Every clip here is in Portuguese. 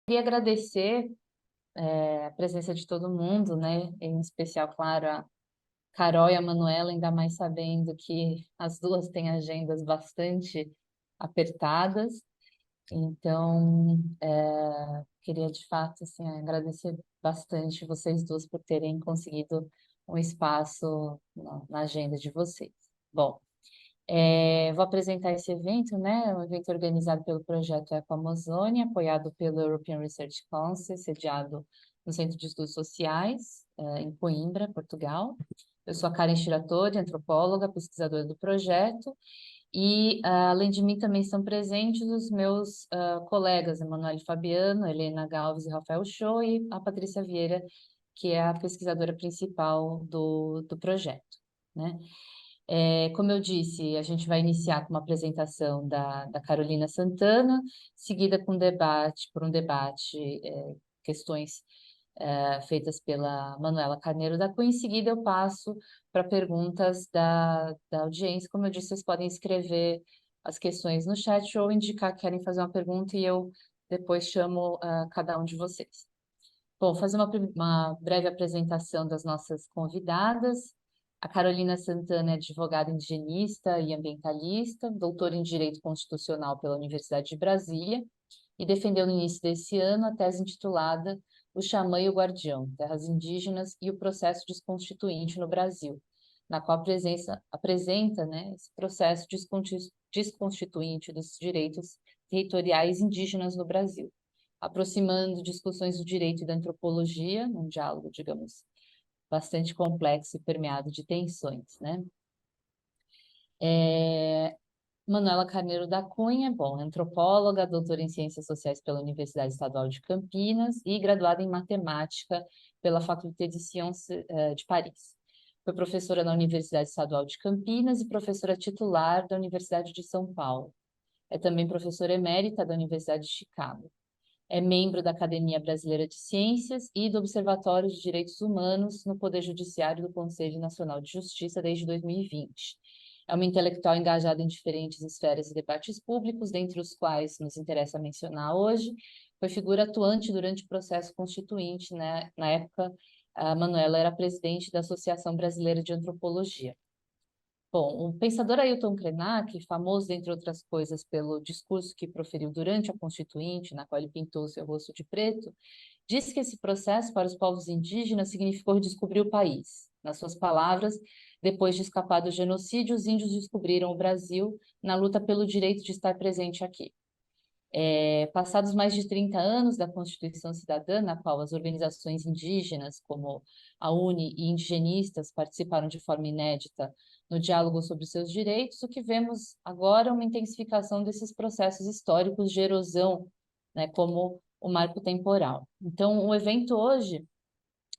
Queria agradecer a presença de todo mundo, né? Em especial, claro, a Carol e a Manuela, ainda mais sabendo que as duas têm agendas bastante apertadas. Então, queria de fato assim, agradecer bastante vocês duas por terem conseguido um espaço na agenda de vocês. Bom, vou apresentar esse evento, né? É um evento organizado pelo projeto Eco Amazônia, apoiado pelo European Research Council, sediado no Centro de Estudos Sociais, em Coimbra, Portugal. Eu sou a Karen Shiratori, antropóloga, pesquisadora do projeto, e além de mim também estão presentes os meus colegas, Emanuele Fabiano, Helena Galves e Rafael Show, e a Patrícia Vieira, que é a pesquisadora principal do projeto, né? Como eu disse, a gente vai iniciar com uma apresentação da Carolina Santana, seguida por um debate, questões feitas pela Manuela Carneiro da Cunha. Em seguida, eu passo para perguntas da audiência. Como eu disse, vocês podem escrever as questões no chat ou indicar que querem fazer uma pergunta e eu depois chamo cada um de vocês. Bom, fazer uma breve apresentação das nossas convidadas. A Carolina Santana é advogada indigenista e ambientalista, doutora em Direito Constitucional pela Universidade de Brasília e defendeu no início desse ano a tese intitulada O Xamã e o Guardião, Terras Indígenas e o Processo Desconstituinte no Brasil, na qual apresenta, né, esse processo desconstituinte dos direitos territoriais indígenas no Brasil, aproximando discussões do direito e da antropologia, num diálogo, digamos, bastante complexo e permeado de tensões, né? Manuela Carneiro da Cunha, bom, antropóloga, doutora em Ciências Sociais pela Universidade Estadual de Campinas e graduada em Matemática pela Faculté de Sciences de Paris. Foi professora na Universidade Estadual de Campinas e professora titular da Universidade de São Paulo. É também professora emérita da Universidade de Chicago. É membro da Academia Brasileira de Ciências e do Observatório de Direitos Humanos no Poder Judiciário do Conselho Nacional de Justiça desde 2020. É uma intelectual engajada em diferentes esferas e debates públicos, dentre os quais nos interessa mencionar hoje. Foi figura atuante durante o processo constituinte, né? Na época, a Manuela era presidente da Associação Brasileira de Antropologia. Bom, o pensador Ailton Krenak, famoso, dentre outras coisas, pelo discurso que proferiu durante a Constituinte, na qual ele pintou seu rosto de preto, disse que esse processo para os povos indígenas significou descobrir o país. Nas suas palavras, depois de escapar do genocídio, os índios descobriram o Brasil na luta pelo direito de estar presente aqui. Passados mais de 30 anos da Constituição Cidadã, na qual as organizações indígenas, como a UNE e indigenistas, participaram de forma inédita no diálogo sobre seus direitos, o que vemos agora é uma intensificação desses processos históricos de erosão, né, como o marco temporal. Então, o evento hoje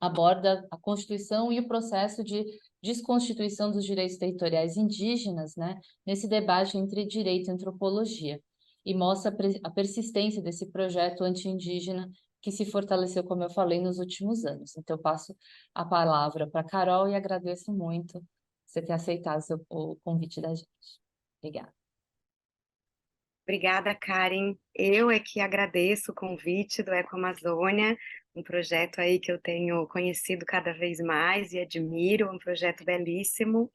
aborda a Constituição e o processo de desconstituição dos direitos territoriais indígenas, né, nesse debate entre direito e antropologia, e mostra a persistência desse projeto anti-indígena que se fortaleceu, como eu falei, nos últimos anos. Então, eu passo a palavra para a Carol e agradeço muito você ter aceitado o convite da gente. Obrigada. Obrigada, Karen. Eu é que agradeço o convite do Eco Amazônia, um projeto aí que eu tenho conhecido cada vez mais e admiro, um projeto belíssimo.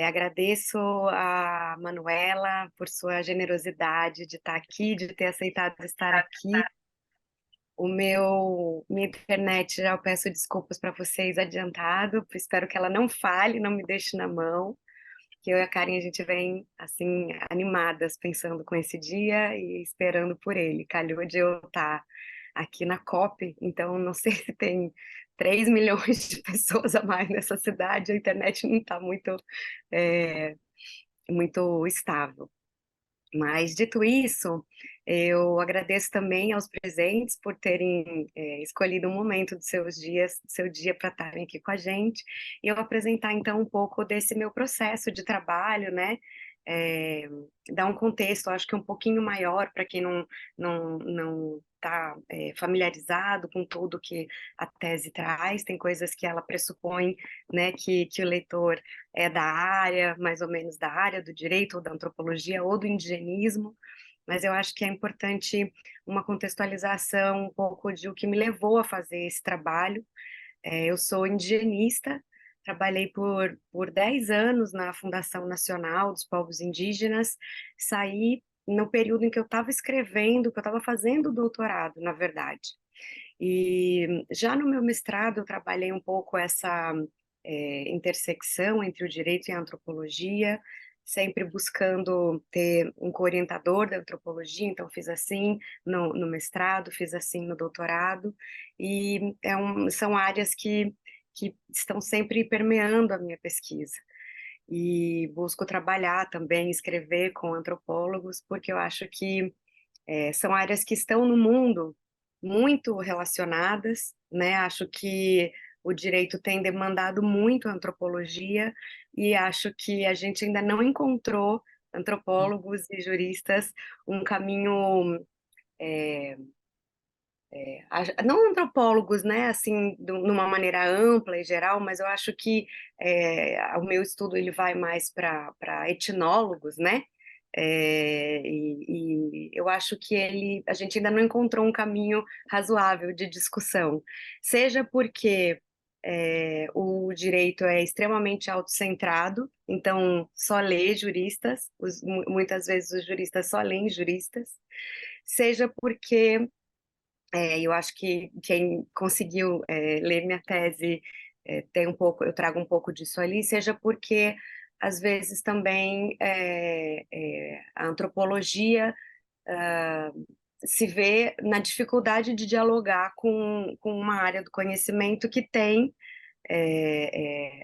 Agradeço a Manuela por sua generosidade de estar aqui, de ter aceitado estar aqui. Minha internet, já eu peço desculpas para vocês adiantado, espero que ela não falhe, não me deixe na mão, que eu e a Karen, a gente vem, assim, animadas, pensando com esse dia e esperando por ele. Calhou de eu estar aqui na COP, então não sei se tem 3 milhões de pessoas a mais nessa cidade, a internet não está é, muito estável. Mas, dito isso, eu agradeço também aos presentes por terem escolhido um momento do seu dia para estarem aqui com a gente, e eu apresentar então um pouco desse meu processo de trabalho, né? É, Dar um contexto, acho que um pouquinho maior para quem não está familiarizado com tudo que a tese traz, tem coisas que ela pressupõe, né, que o leitor é da área, mais ou menos da área do direito, ou da antropologia, ou do indigenismo, mas eu acho que é importante uma contextualização um pouco de o que me levou a fazer esse trabalho. Eu sou indigenista, trabalhei por 10 anos na Fundação Nacional dos Povos Indígenas, saí no período em que eu estava escrevendo, que eu estava fazendo doutorado, na verdade. E já no meu mestrado eu trabalhei um pouco essa intersecção entre o direito e a antropologia, sempre buscando ter um co-orientador da antropologia, então fiz assim no mestrado, fiz assim no doutorado, e são áreas que estão sempre permeando a minha pesquisa. E busco trabalhar também, escrever com antropólogos, porque eu acho que são áreas que estão no mundo muito relacionadas, né? Acho que o direito tem demandado muito a antropologia e acho que a gente ainda não encontrou, antropólogos e juristas, um caminho, não antropólogos, né, assim, numa maneira ampla e geral, mas eu acho que o meu estudo ele vai mais para etnólogos, né, e eu acho que a gente ainda não encontrou um caminho razoável de discussão, seja porque o direito é extremamente autocentrado, então só lê juristas, muitas vezes os juristas só leem juristas, seja porque eu acho que quem conseguiu ler minha tese tem um pouco, eu trago um pouco disso ali, seja porque às vezes também a antropologia se vê na dificuldade de dialogar com uma área do conhecimento que tem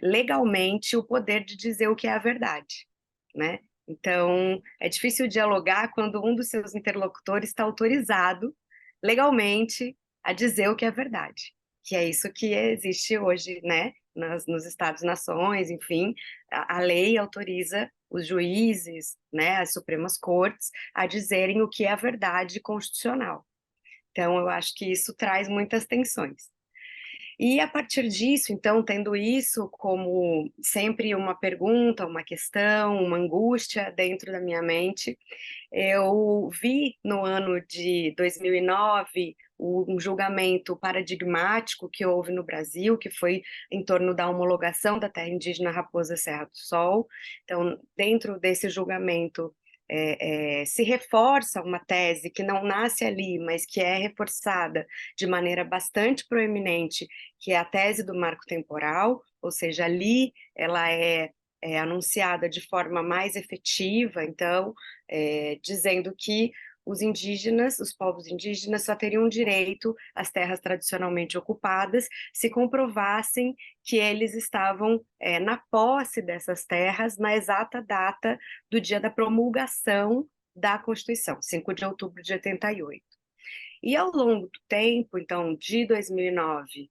legalmente o poder de dizer o que é a verdade, né? Então, é difícil dialogar quando um dos seus interlocutores está autorizado legalmente a dizer o que é verdade, que é isso que existe hoje, né? Nos Estados-nações, enfim, a lei autoriza os juízes, né, as Supremas Cortes, a dizerem o que é a verdade constitucional. Então, eu acho que isso traz muitas tensões. E a partir disso, então, tendo isso como sempre uma pergunta, uma questão, uma angústia dentro da minha mente, eu vi no ano de 2009 um julgamento paradigmático que houve no Brasil, que foi em torno da homologação da terra indígena Raposa Serra do Sol. Então, dentro desse julgamento, se reforça uma tese que não nasce ali, mas que é reforçada de maneira bastante proeminente, que é a tese do marco temporal, ou seja, ali ela é anunciada de forma mais efetiva, então, dizendo que os indígenas, os povos indígenas, só teriam direito às terras tradicionalmente ocupadas se comprovassem que eles estavam na posse dessas terras na exata data do dia da promulgação da Constituição, 5 de outubro de 88. E ao longo do tempo, então, de 2009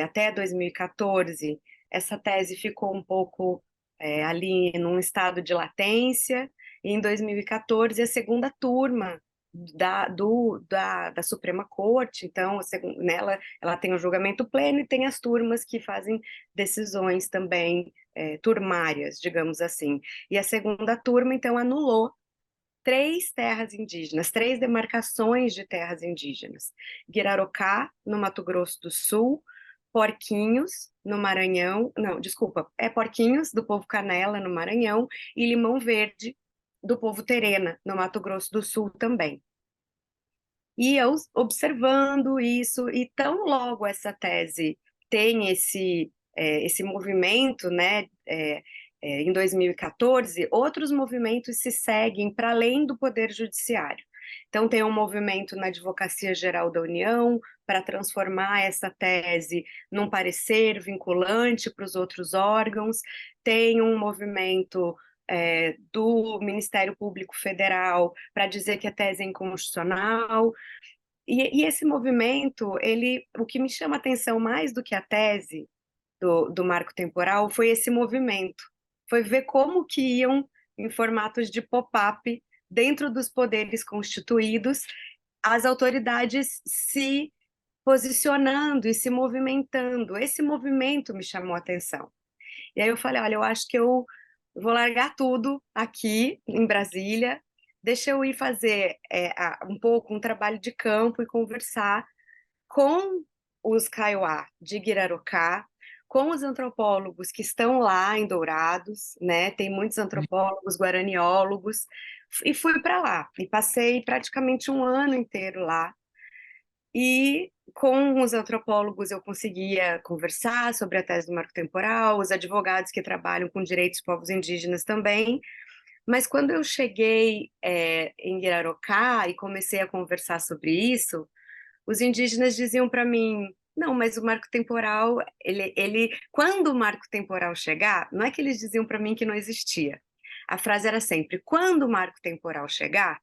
até 2014, essa tese ficou um pouco ali num estado de latência, e em 2014 a segunda turma da Suprema Corte, então, nela, ela tem o julgamento pleno e tem as turmas que fazem decisões também turmárias, digamos assim. E a segunda turma, então, anulou 3 terras indígenas, 3 demarcações de terras indígenas. Guirarocá, no Mato Grosso do Sul, Porquinhos, no Maranhão, não, desculpa, Porquinhos, do povo Canela, no Maranhão, e Limão Verde, do povo Terena, no Mato Grosso do Sul também. E eu observando isso, e tão logo essa tese tem esse movimento, né, em 2014, outros movimentos se seguem para além do Poder Judiciário. Então, tem um movimento na Advocacia Geral da União para transformar essa tese num parecer vinculante para os outros órgãos, tem um movimento do Ministério Público Federal para dizer que a tese é inconstitucional, e esse movimento, o que me chama a atenção mais do que a tese do marco temporal foi esse movimento, foi ver como que iam, em formatos de pop-up, dentro dos poderes constituídos, as autoridades se posicionando e se movimentando. Esse movimento me chamou a atenção. E aí eu falei, olha, eu acho que eu vou largar tudo aqui em Brasília, deixa eu ir fazer um pouco um trabalho de campo e conversar com os Kaiowá de Guirarocá, com os antropólogos que estão lá em Dourados, né? Tem muitos antropólogos, guaraniólogos, e fui para lá. E passei praticamente um ano inteiro lá. E com os antropólogos eu conseguia conversar sobre a tese do marco temporal, os advogados que trabalham com direitos dos povos indígenas também. Mas quando eu cheguei em Guirarocá e comecei a conversar sobre isso, os indígenas diziam para mim: não, mas o marco temporal, quando o marco temporal chegar, não é que eles diziam para mim que não existia. A frase era sempre: quando o marco temporal chegar,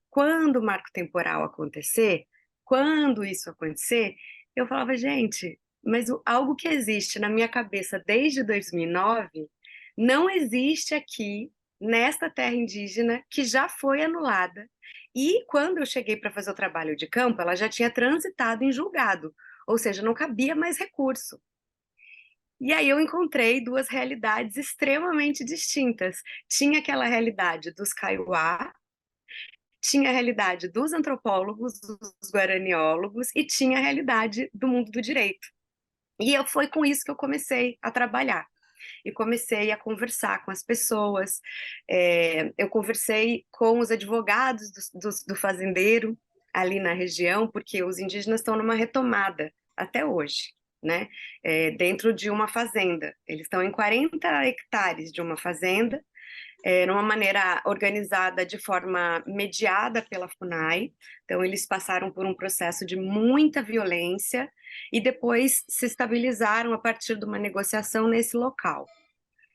quando o marco temporal acontecer, quando isso acontecer, eu falava, gente, mas algo que existe na minha cabeça desde 2009 não existe aqui nesta terra indígena que já foi anulada. E quando eu cheguei para fazer o trabalho de campo, ela já tinha transitado em julgado, ou seja, não cabia mais recurso. E aí eu encontrei duas realidades extremamente distintas. Tinha aquela realidade dos Kaiowá, tinha a realidade dos antropólogos, dos guaraniólogos, e tinha a realidade do mundo do direito. Foi com isso que eu comecei a trabalhar. E comecei a conversar com as pessoas. Eu conversei com os advogados do fazendeiro ali na região, porque os indígenas estão numa retomada até hoje, né? Dentro de uma fazenda. Eles estão em 40 hectares de uma fazenda, numa maneira organizada de forma mediada pela FUNAI. Então, eles passaram por um processo de muita violência e depois se estabilizaram a partir de uma negociação nesse local.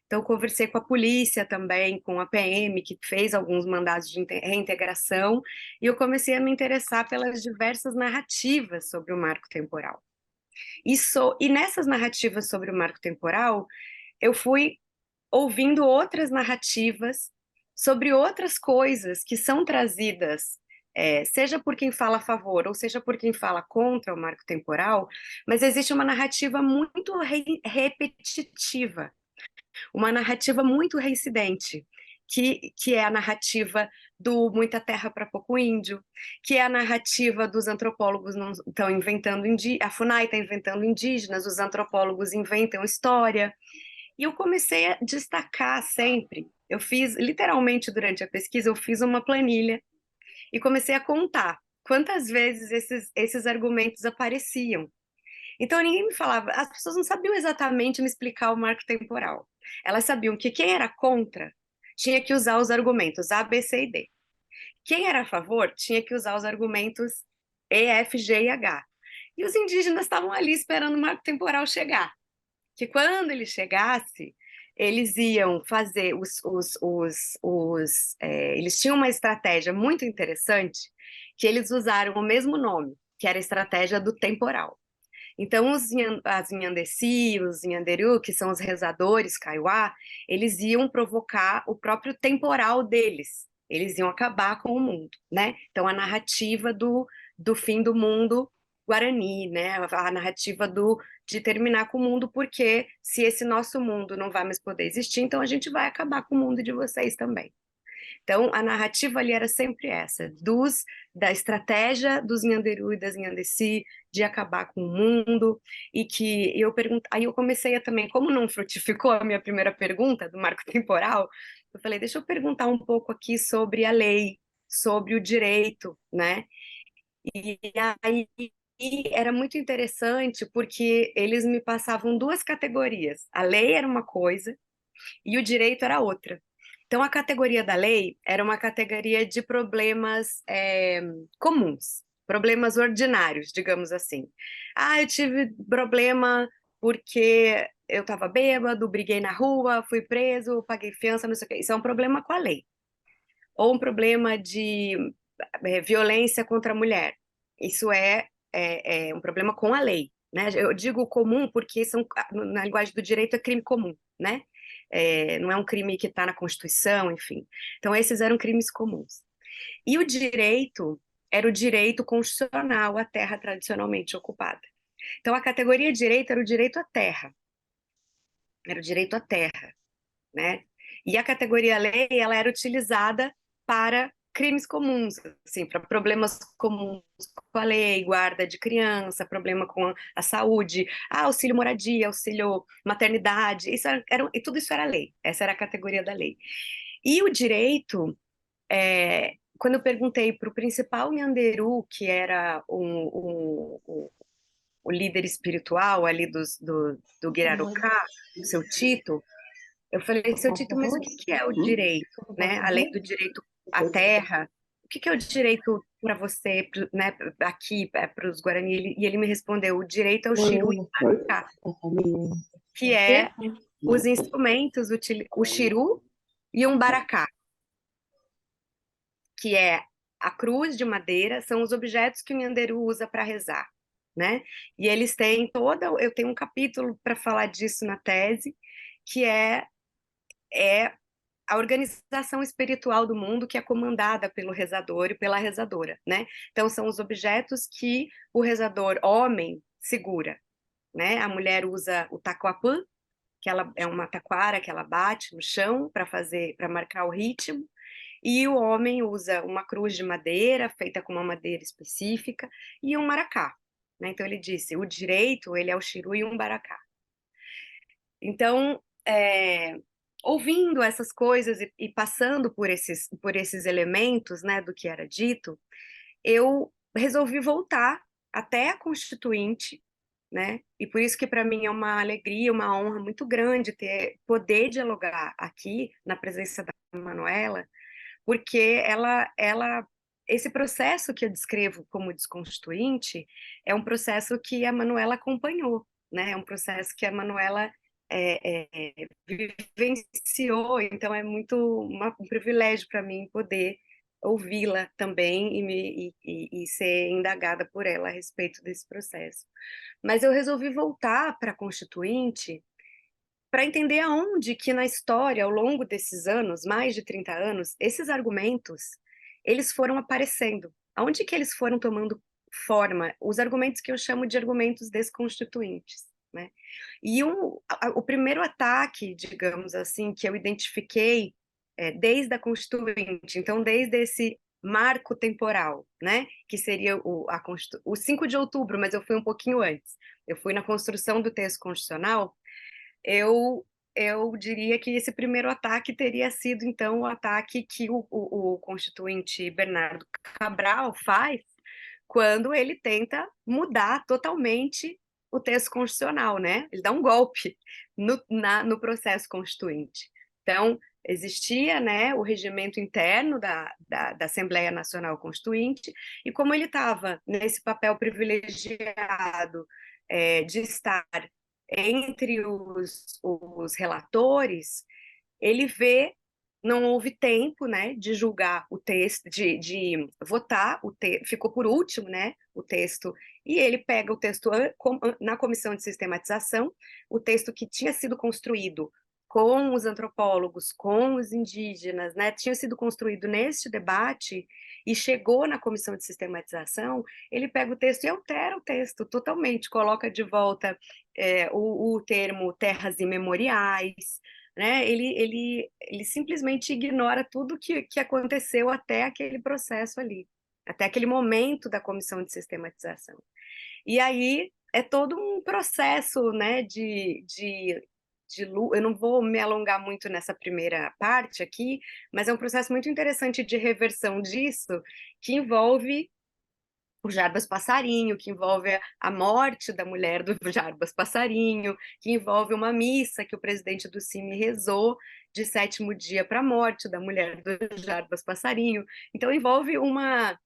Então, conversei com a polícia também, com a PM, que fez alguns mandados de reintegração, e eu comecei a me interessar pelas diversas narrativas sobre o marco temporal. E nessas narrativas sobre o marco temporal, eu fui ouvindo outras narrativas sobre outras coisas que são trazidas, seja por quem fala a favor ou seja por quem fala contra o marco temporal, mas existe uma narrativa muito repetitiva, uma narrativa muito reincidente, que é a narrativa do muita terra para pouco índio, que é a narrativa dos antropólogos não estão inventando a FUNAI está inventando indígenas, os antropólogos inventam história. E eu comecei a destacar sempre. Eu fiz, literalmente, durante a pesquisa, eu fiz uma planilha e comecei a contar quantas vezes esses argumentos apareciam. Então, ninguém me falava, as pessoas não sabiam exatamente me explicar o marco temporal. Elas sabiam que quem era contra tinha que usar os argumentos A, B, C e D. Quem era a favor tinha que usar os argumentos E, F, G e H. E os indígenas estavam ali esperando o marco temporal chegar, que quando ele chegasse, eles iam fazer eles tinham uma estratégia muito interessante, que eles usaram o mesmo nome, que era a estratégia do temporal. Então, as Nhandeci, os Nhanderu, que são os rezadores Kaiowá, eles iam provocar o próprio temporal deles. Eles iam acabar com o mundo, né? Então, a narrativa do fim do mundo Guarani, né? A narrativa de terminar com o mundo, porque se esse nosso mundo não vai mais poder existir, então a gente vai acabar com o mundo de vocês também. Então, a narrativa ali era sempre essa, da estratégia dos Nhanderu e das Nhandeci de acabar com o mundo, e que aí eu comecei a também, como não frutificou a minha primeira pergunta do marco temporal, eu falei, deixa eu perguntar um pouco aqui sobre a lei, sobre o direito, né? E aí era muito interessante porque eles me passavam duas categorias. A lei era uma coisa e o direito era outra. Então, a categoria da lei era uma categoria de problemas comuns, problemas ordinários, digamos assim. Ah, eu tive problema porque eu estava bêbado, briguei na rua, fui preso, paguei fiança, não sei o quê. Isso é um problema com a lei. Ou um problema de violência contra a mulher. Isso é um problema com a lei, né? Eu digo comum porque na linguagem do direito é crime comum, né? Não é um crime que está na Constituição, enfim. Então, esses eram crimes comuns. E o direito era o direito constitucional à terra tradicionalmente ocupada. Então, a categoria direito era o direito à terra. Era o direito à terra, né? E a categoria lei, ela era utilizada para crimes comuns, assim, para problemas comuns com a lei, guarda de criança, problema com a saúde, auxílio moradia, auxílio maternidade, e tudo isso era lei, essa era a categoria da lei. E o direito, quando eu perguntei para o principal Nhanderu, que era o líder espiritual ali do Guirarucá, o seu Tito, eu falei, seu Tito, mas o que que é o direito, né? Além do direito à terra, o que que é o direito para você, né, aqui, para os Guarani? E ele me respondeu, o direito é o Xiru e Maracá, que é os instrumentos, o Xiru e um baracá, que é a cruz de madeira, são os objetos que o Nhanderu usa para rezar, né? E eles têm eu tenho um capítulo para falar disso na tese, que é a organização espiritual do mundo que é comandada pelo rezador e pela rezadora, né? Então são os objetos que o rezador homem segura, né? A mulher usa o taquapã, que ela é uma taquara que ela bate no chão para marcar o ritmo, e o homem usa uma cruz de madeira feita com uma madeira específica e um maracá, né? Então ele disse, o direito ele é o xiru e um baracá. Então, ouvindo essas coisas e passando por esses elementos, né, do que era dito, eu resolvi voltar até a Constituinte, né? E por isso que para mim é uma alegria, uma honra muito grande poder dialogar aqui na presença da Manuela, porque esse processo que eu descrevo como desconstituinte é um processo que a Manuela acompanhou, né? É um processo que a Manuela vivenciou, então é muito um privilégio para mim poder ouvi-la também e ser indagada por ela a respeito desse processo. Mas eu resolvi voltar para a Constituinte para entender aonde que na história, ao longo desses anos, mais de 30 anos, esses argumentos, eles foram aparecendo. Aonde que eles foram tomando forma? Os argumentos que eu chamo de argumentos desconstituintes, né? E o primeiro ataque, digamos assim, que eu identifiquei desde a Constituinte, então desde esse marco temporal, né? Que seria o 5 de outubro, mas eu fui um pouquinho antes. Eu fui na construção do texto constitucional, eu, eu diria que esse primeiro ataque teria sido, então, o ataque que o constituinte Bernardo Cabral faz quando ele tenta mudar totalmente o texto constitucional, né? Ele dá um golpe no processo constituinte. Então, existia, né, o regimento interno da Assembleia Nacional Constituinte, e como ele estava nesse papel privilegiado de estar entre os relatores, ele vê, não houve tempo, né, de julgar o texto, de votar, ficou por último, né, o texto, e ele pega o texto na comissão de sistematização, o texto que tinha sido construído com os antropólogos, com os indígenas, né, tinha sido construído neste debate e chegou na comissão de sistematização, ele pega o texto e altera o texto totalmente, coloca de volta o termo terras imemoriais, né? Ele simplesmente ignora tudo que aconteceu até aquele processo ali, até aquele momento da comissão de sistematização. E aí é todo um processo, né, eu não vou me alongar muito nessa primeira parte aqui, mas é um processo muito interessante de reversão disso, que envolve o Jarbas Passarinho, que envolve a morte da mulher do Jarbas Passarinho, que envolve uma missa que o presidente do CIMI rezou de 7º dia para a morte da mulher do Jarbas Passarinho. Então, envolve uma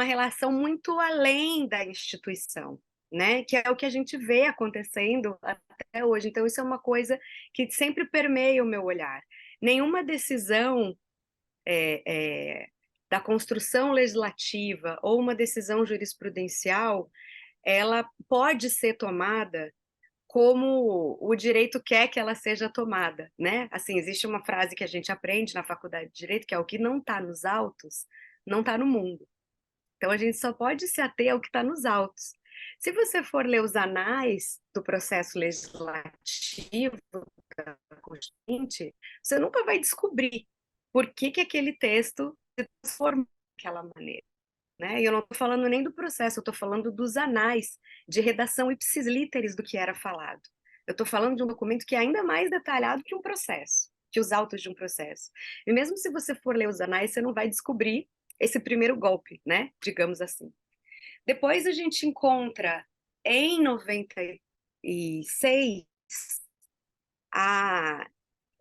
relação muito além da instituição, né? Que é o que a gente vê acontecendo até hoje. Então, isso é uma coisa que sempre permeia o meu olhar. Nenhuma decisão da construção legislativa ou uma decisão jurisprudencial, ela pode ser tomada como o direito quer que ela seja tomada, né? Assim, existe uma frase que a gente aprende na faculdade de Direito, que é o que não está nos autos, não está no mundo. Então, a gente só pode se ater ao que está nos autos. Se você for ler os anais do processo legislativo da Constituinte, você nunca vai descobrir por que aquele texto se transformou daquela maneira, né? E eu não estou falando nem do processo, eu estou falando dos anais de redação ipsis literis do que era falado. Eu estou falando de um documento que é ainda mais detalhado que um processo, que os autos de um processo. E mesmo se você for ler os anais, você não vai descobrir esse primeiro golpe, né? Digamos assim. Depois a gente encontra em 96 a,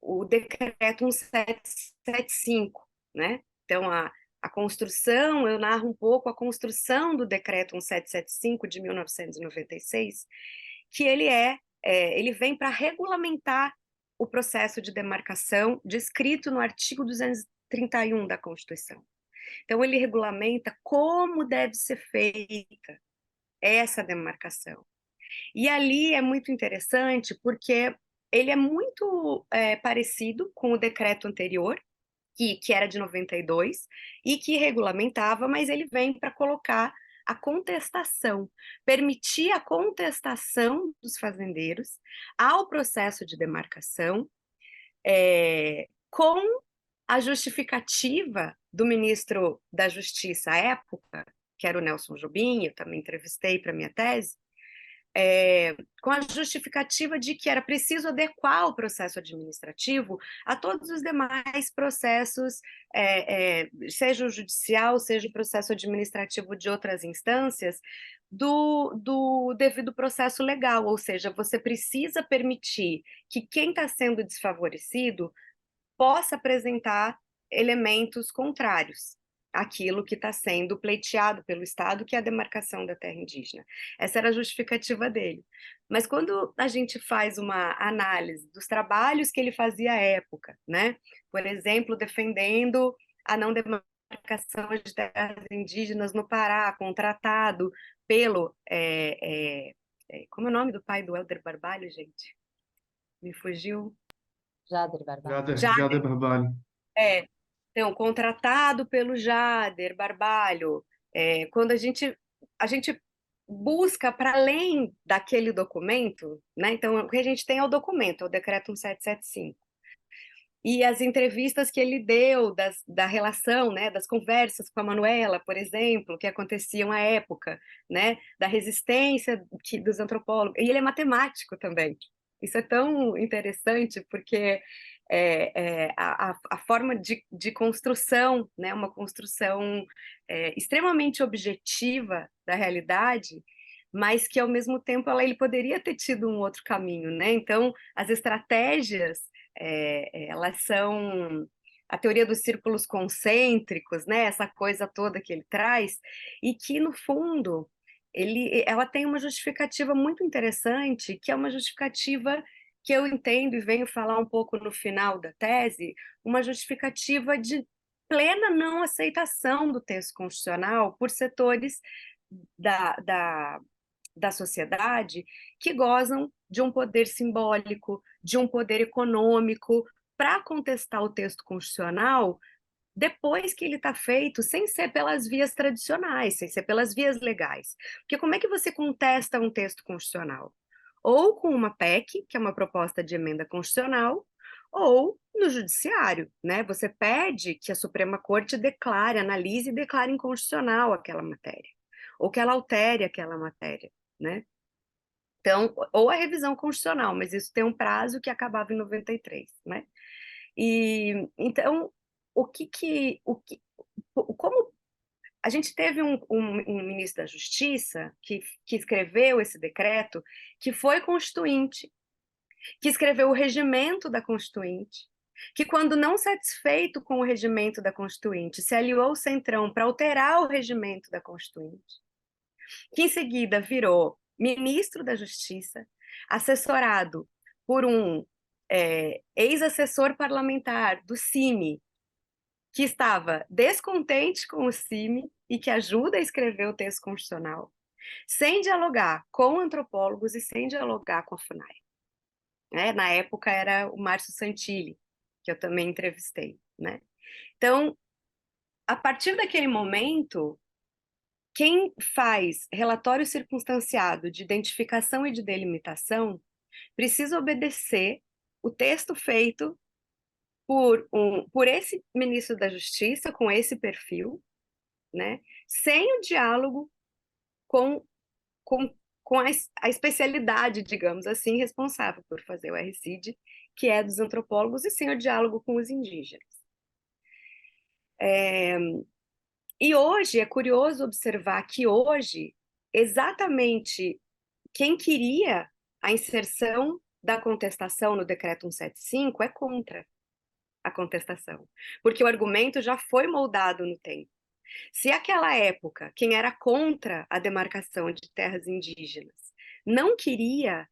o decreto 1775, né? Então, a construção, eu narro um pouco a construção do decreto 1775 de 1996, que ele vem para regulamentar o processo de demarcação descrito no artigo 231 da Constituição. Então, ele regulamenta como deve ser feita essa demarcação. E ali é muito interessante porque ele é muito parecido com o decreto anterior, que era de 92, e que regulamentava, mas ele vem para colocar a contestação, permitir a contestação dos fazendeiros ao processo de demarcação, com a justificativa do ministro da Justiça à época, que era o Nelson Jobim, eu também entrevistei para minha tese, com a justificativa de que era preciso adequar o processo administrativo a todos os demais processos, seja o judicial, seja o processo administrativo de outras instâncias, do devido processo legal, ou seja, você precisa permitir que quem está sendo desfavorecido possa apresentar elementos contrários àquilo que está sendo pleiteado pelo Estado, que é a demarcação da terra indígena. Essa era a justificativa dele. Mas quando a gente faz uma análise dos trabalhos que ele fazia à época, né? Por exemplo, defendendo a não demarcação de terras indígenas no Pará, contratado pelo... como é o nome do pai do Helder Barbalho, gente? Me fugiu. Jader Barbalho. Jader Barbalho. Então, contratado pelo Jader Barbalho, quando a gente busca para além daquele documento, né? Então, o que a gente tem é o documento, é o decreto 1775. E as entrevistas que ele deu da relação, né, das conversas com a Manuela, por exemplo, que aconteciam à época, né, da resistência dos antropólogos. E ele é matemático também. Isso é tão interessante, porque a forma de construção, né, uma construção extremamente objetiva da realidade, mas que, ao mesmo tempo, ele poderia ter tido um outro caminho, né? Então, as estratégias elas são a teoria dos círculos concêntricos, né? Essa coisa toda que ele traz, e que, no fundo, ela tem uma justificativa muito interessante, que é uma justificativa que eu entendo e venho falar um pouco no final da tese, uma justificativa de plena não aceitação do texto constitucional por setores da, da, da sociedade que gozam de um poder simbólico, de um poder econômico, para contestar o texto constitucional depois que ele está feito, sem ser pelas vias tradicionais, sem ser pelas vias legais. Porque como é que você contesta um texto constitucional? Ou com uma PEC, que é uma proposta de emenda constitucional, ou no judiciário, né? Você pede que a Suprema Corte declare, analise e declare inconstitucional aquela matéria, ou que ela altere aquela matéria, né? Então, ou a revisão constitucional, mas isso tem um prazo que acabava em 93, né? E então, como a gente teve um ministro da Justiça que escreveu esse decreto, que foi constituinte, que escreveu o regimento da Constituinte, que, quando não satisfeito com o regimento da Constituinte, se aliou ao Centrão para alterar o regimento da Constituinte, que em seguida virou ministro da Justiça, assessorado por um ex-assessor parlamentar do CIMI, que estava descontente com o CIMI e que ajuda a escrever o texto constitucional, sem dialogar com antropólogos e sem dialogar com a FUNAI. Na época era o Márcio Santilli, que eu também entrevistei, né? Então, a partir daquele momento, quem faz relatório circunstanciado de identificação e de delimitação precisa obedecer o texto feito por esse ministro da Justiça, com esse perfil, né? Sem o diálogo com, com, com a especialidade, digamos assim, responsável por fazer o RCID, que é dos antropólogos, e sem o diálogo com os indígenas. E hoje é curioso observar que hoje, exatamente quem queria a inserção da contestação no Decreto 175 é contra a contestação, porque o argumento já foi moldado no tempo. Se aquela época, quem era contra a demarcação de terras indígenas não queria,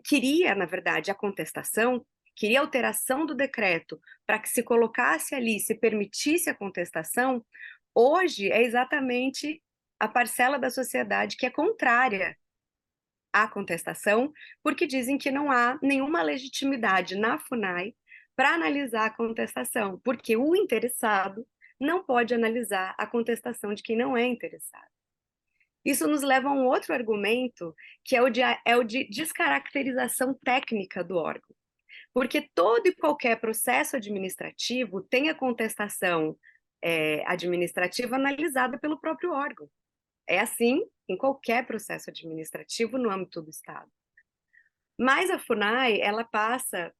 queria, na verdade, a contestação, queria a alteração do decreto para que se colocasse ali, se permitisse a contestação, hoje é exatamente a parcela da sociedade que é contrária à contestação, porque dizem que não há nenhuma legitimidade na FUNAI para analisar a contestação, porque o interessado não pode analisar a contestação de quem não é interessado. Isso nos leva a um outro argumento, que é o de descaracterização técnica do órgão. Porque todo e qualquer processo administrativo tem a contestação administrativa analisada pelo próprio órgão. É assim em qualquer processo administrativo no âmbito do Estado. Mas a FUNAI, ela passa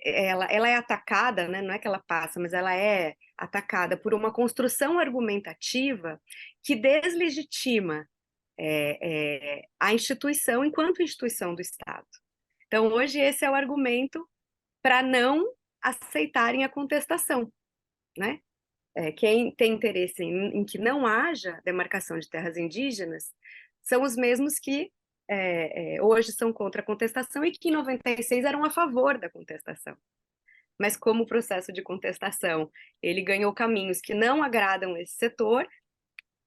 ela é atacada, né? Não é que ela passa, mas ela é atacada por uma construção argumentativa que deslegitima a instituição enquanto instituição do Estado. Então, hoje, esse é o argumento para não aceitarem a contestação, né? Quem tem interesse em que não haja demarcação de terras indígenas são os mesmos que hoje são contra a contestação e que em 96 eram a favor da contestação. Mas como o processo de contestação ele ganhou caminhos que não agradam esse setor,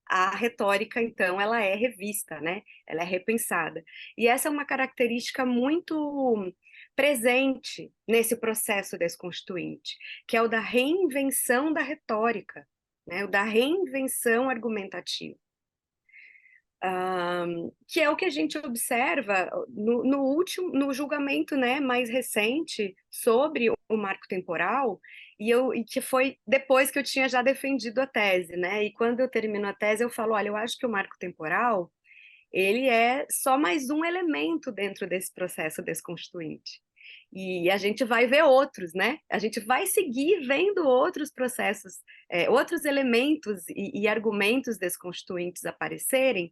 a retórica, então, ela é revista, né? Ela é repensada. E essa é uma característica muito presente nesse processo desconstituinte, que é o da reinvenção da retórica, né? O da reinvenção argumentativa. Que é o que a gente observa no julgamento, né, mais recente sobre o marco temporal, e que foi depois que eu tinha já defendido a tese, né? E quando eu termino a tese, eu falo, olha, eu acho que o marco temporal ele é só mais um elemento dentro desse processo desconstituinte. E a gente vai ver outros, né? A gente vai seguir vendo outros processos, outros elementos e argumentos desconstituintes aparecerem,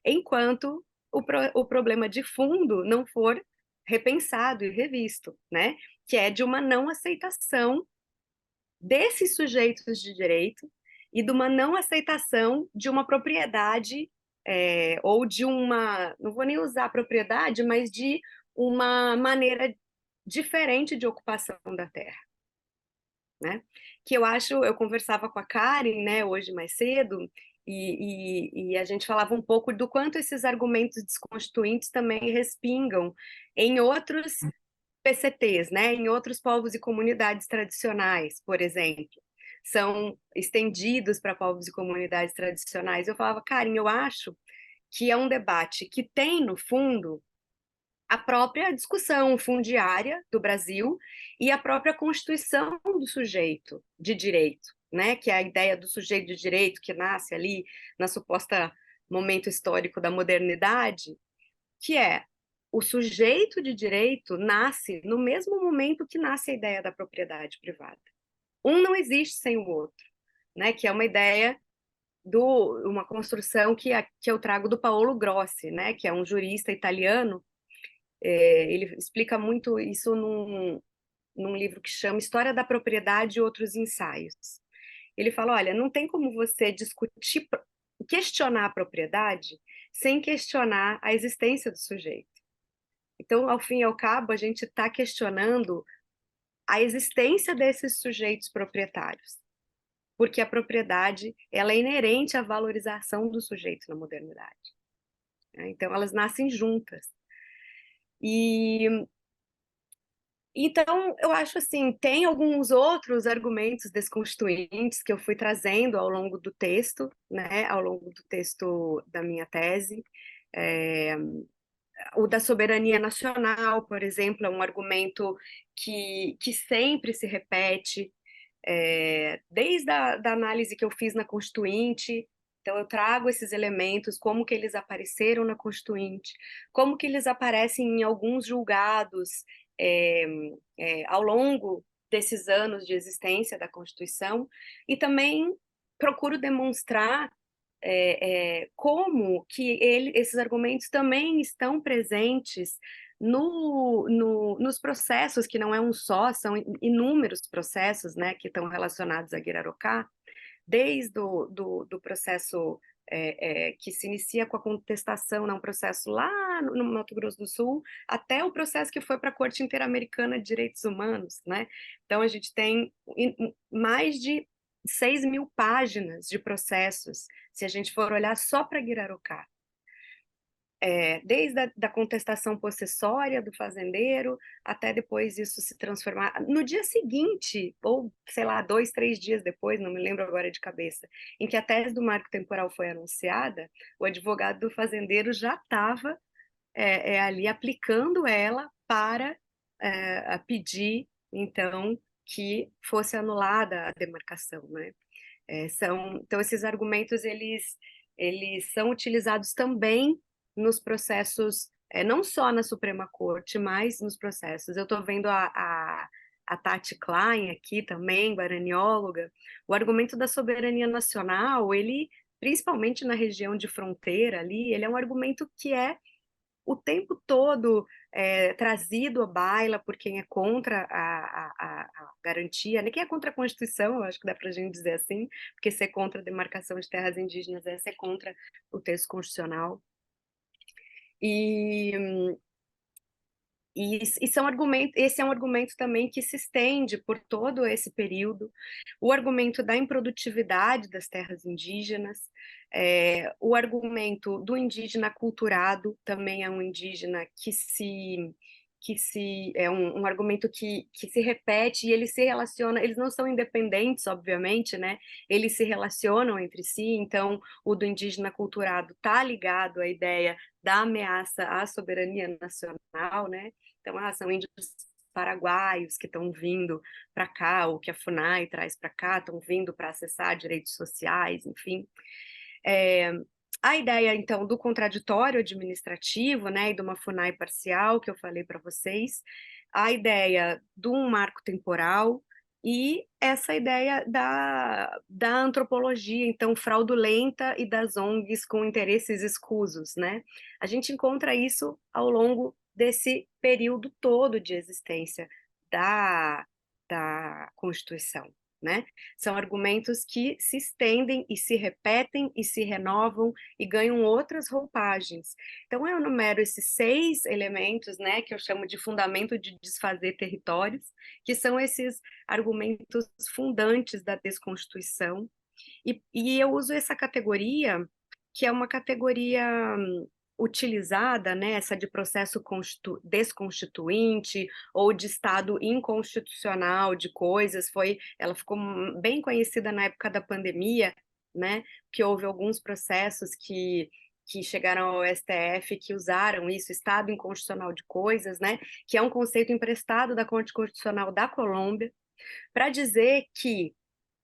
enquanto o problema de fundo não for repensado e revisto, né? Que é de uma não aceitação desses sujeitos de direito e de uma não aceitação de uma propriedade ou de uma, não vou nem usar propriedade, mas de uma maneira diferente de ocupação da terra, né? Que eu conversava com a Karen, né, hoje mais cedo, e a gente falava um pouco do quanto esses argumentos desconstituintes também respingam em outros PCTs, né, em outros povos e comunidades tradicionais, por exemplo, são estendidos para povos e comunidades tradicionais. Eu falava, Karen, eu acho que é um debate que tem, no fundo, a própria discussão fundiária do Brasil e a própria constituição do sujeito de direito, né? Que é a ideia do sujeito de direito que nasce ali na suposta momento histórico da modernidade, que é o sujeito de direito nasce no mesmo momento que nasce a ideia da propriedade privada. Um não existe sem o outro, né? Que é uma ideia uma construção que eu trago do Paolo Grossi, né? Que é um jurista italiano. Ele explica muito isso num livro que chama História da Propriedade e Outros Ensaios. Ele fala, olha, não tem como você discutir, questionar a propriedade sem questionar a existência do sujeito. Então, ao fim e ao cabo, a gente está questionando a existência desses sujeitos proprietários, porque a propriedade ela é inerente à valorização do sujeito na modernidade. Então, elas nascem juntas. E então, eu acho assim, tem alguns outros argumentos desconstituintes que eu fui trazendo ao longo do texto, né, ao longo do texto da minha tese. O da soberania nacional, por exemplo, é um argumento que sempre se repete, desde da análise que eu fiz na Constituinte. Então, eu trago esses elementos, como que eles apareceram na Constituinte, como que eles aparecem em alguns julgados é, ao longo desses anos de existência da Constituição, e também procuro demonstrar como que esses argumentos também estão presentes nos processos, que não é um só, são inúmeros processos, né, que estão relacionados a Guirarocá, desde do processo que se inicia com a contestação, né, um processo lá no Mato Grosso do Sul, até o processo que foi para a Corte Interamericana de Direitos Humanos, né? Então, a gente tem mais de 6.000 páginas de processos, se a gente for olhar só para Guirarocá. Desde da contestação possessória do fazendeiro, até depois isso se transformar. No dia seguinte, ou sei lá, 2, 3 dias depois, não me lembro agora de cabeça, em que a tese do marco temporal foi anunciada, o advogado do fazendeiro já estava ali aplicando ela para pedir, então, que fosse anulada a demarcação, né? Então, esses argumentos, eles são utilizados também nos processos, não só na Suprema Corte, mas nos processos. Eu estou vendo a Tati Klein aqui também, guaranióloga. O argumento da soberania nacional, ele, principalmente na região de fronteira ali, ele é um argumento que é o tempo todo trazido à baila por quem é contra a garantia, né? Quem é contra a Constituição, eu acho que dá para a gente dizer assim, porque ser contra a demarcação de terras indígenas é ser contra o texto constitucional. E esse é um argumento também que se estende por todo esse período. O argumento da improdutividade das terras indígenas, o argumento do indígena aculturado, também é um indígena é um argumento que se repete e ele se relaciona, eles não são independentes, obviamente, né? Eles se relacionam entre si, então o do indígena aculturado está ligado à ideia da ameaça à soberania nacional, né? Então, são índios paraguaios que estão vindo para cá, ou que a FUNAI traz para cá, estão vindo para acessar direitos sociais, enfim. A ideia, então, do contraditório administrativo, né, e de uma FUNAI parcial, que eu falei para vocês, a ideia de um marco temporal, e essa ideia da antropologia, então, fraudulenta e das ONGs com interesses escusos, né? A gente encontra isso ao longo desse período todo de existência da Constituição, né? São argumentos que se estendem e se repetem e se renovam e ganham outras roupagens. Então, eu enumero esses 6 elementos, né, que eu chamo de fundamento de desfazer territórios, que são esses argumentos fundantes da desconstituição. E eu uso essa categoria, que é uma categoria utilizada, né, essa de processo desconstituinte ou de estado inconstitucional de coisas, ela ficou bem conhecida na época da pandemia, né, que houve alguns processos que chegaram ao STF que usaram isso, estado inconstitucional de coisas, né, que é um conceito emprestado da Corte Constitucional da Colômbia, para dizer que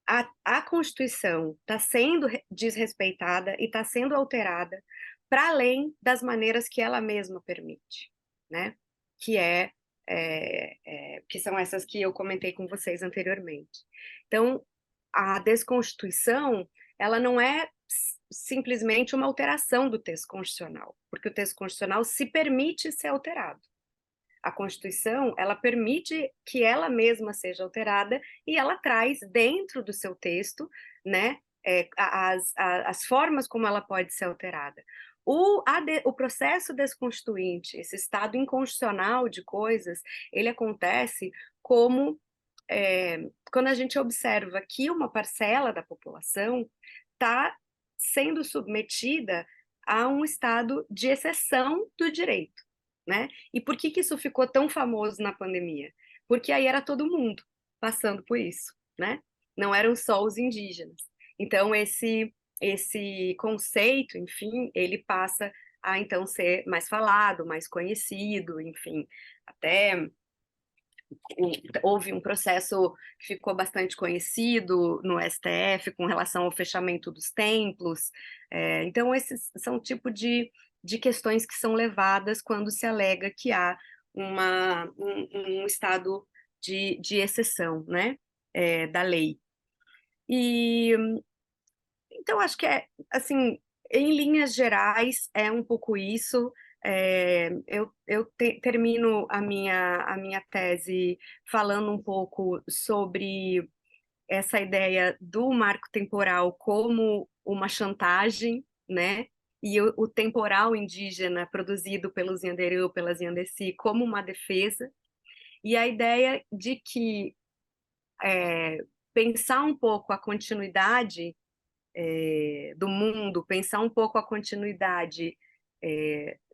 a Constituição está sendo desrespeitada e está sendo alterada para além das maneiras que ela mesma permite, né? Que são essas que eu comentei com vocês anteriormente. Então, a desconstituição, ela não é simplesmente uma alteração do texto constitucional, porque o texto constitucional se permite ser alterado. A Constituição, ela permite que ela mesma seja alterada e ela traz dentro do seu texto, né, as formas como ela pode ser alterada. O processo desconstituinte, esse estado inconstitucional de coisas, ele acontece quando a gente observa que uma parcela da população está sendo submetida a um estado de exceção do direito, né? E por que isso ficou tão famoso na pandemia? Porque aí era todo mundo passando por isso, né? Não eram só os indígenas. Então esse conceito, enfim, ele passa a então ser mais falado, mais conhecido, enfim, até houve um processo que ficou bastante conhecido no STF com relação ao fechamento dos templos. Então, esses são o tipo de questões que são levadas quando se alega que há um estado de exceção, né, da lei. E então acho que assim, em linhas gerais é um pouco isso. Eu termino a minha tese falando um pouco sobre essa ideia do marco temporal como uma chantagem, né? E o temporal indígena produzido pelos Yanderu, pelas Yandesi, como uma defesa, e a ideia de que pensar um pouco a continuidade do mundo, pensar um pouco a continuidade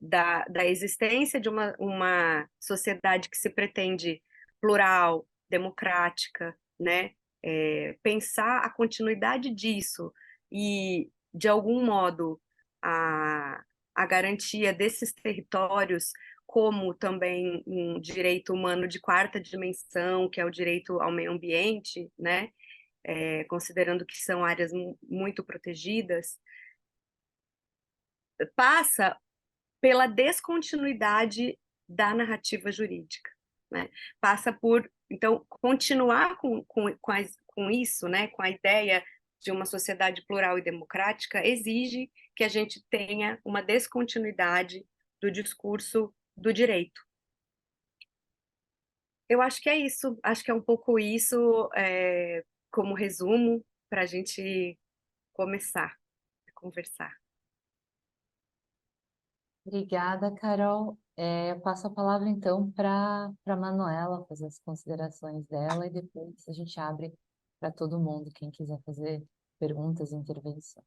da existência de uma sociedade que se pretende plural, democrática, né? Pensar a continuidade disso e, de algum modo, a garantia desses territórios como também um direito humano de quarta dimensão, que é o direito ao meio ambiente, né? Considerando que são áreas muito protegidas, passa pela descontinuidade da narrativa jurídica, né? Passa por, então, continuar com isso, né? Com a ideia de uma sociedade plural e democrática, exige que a gente tenha uma descontinuidade do discurso do direito. Eu acho que é isso, acho que é um pouco isso, como resumo, para a gente começar a conversar. Obrigada, Carol. Eu passo a palavra, então, para Manuela fazer as considerações dela e depois a gente abre para todo mundo, quem quiser fazer perguntas e intervenção.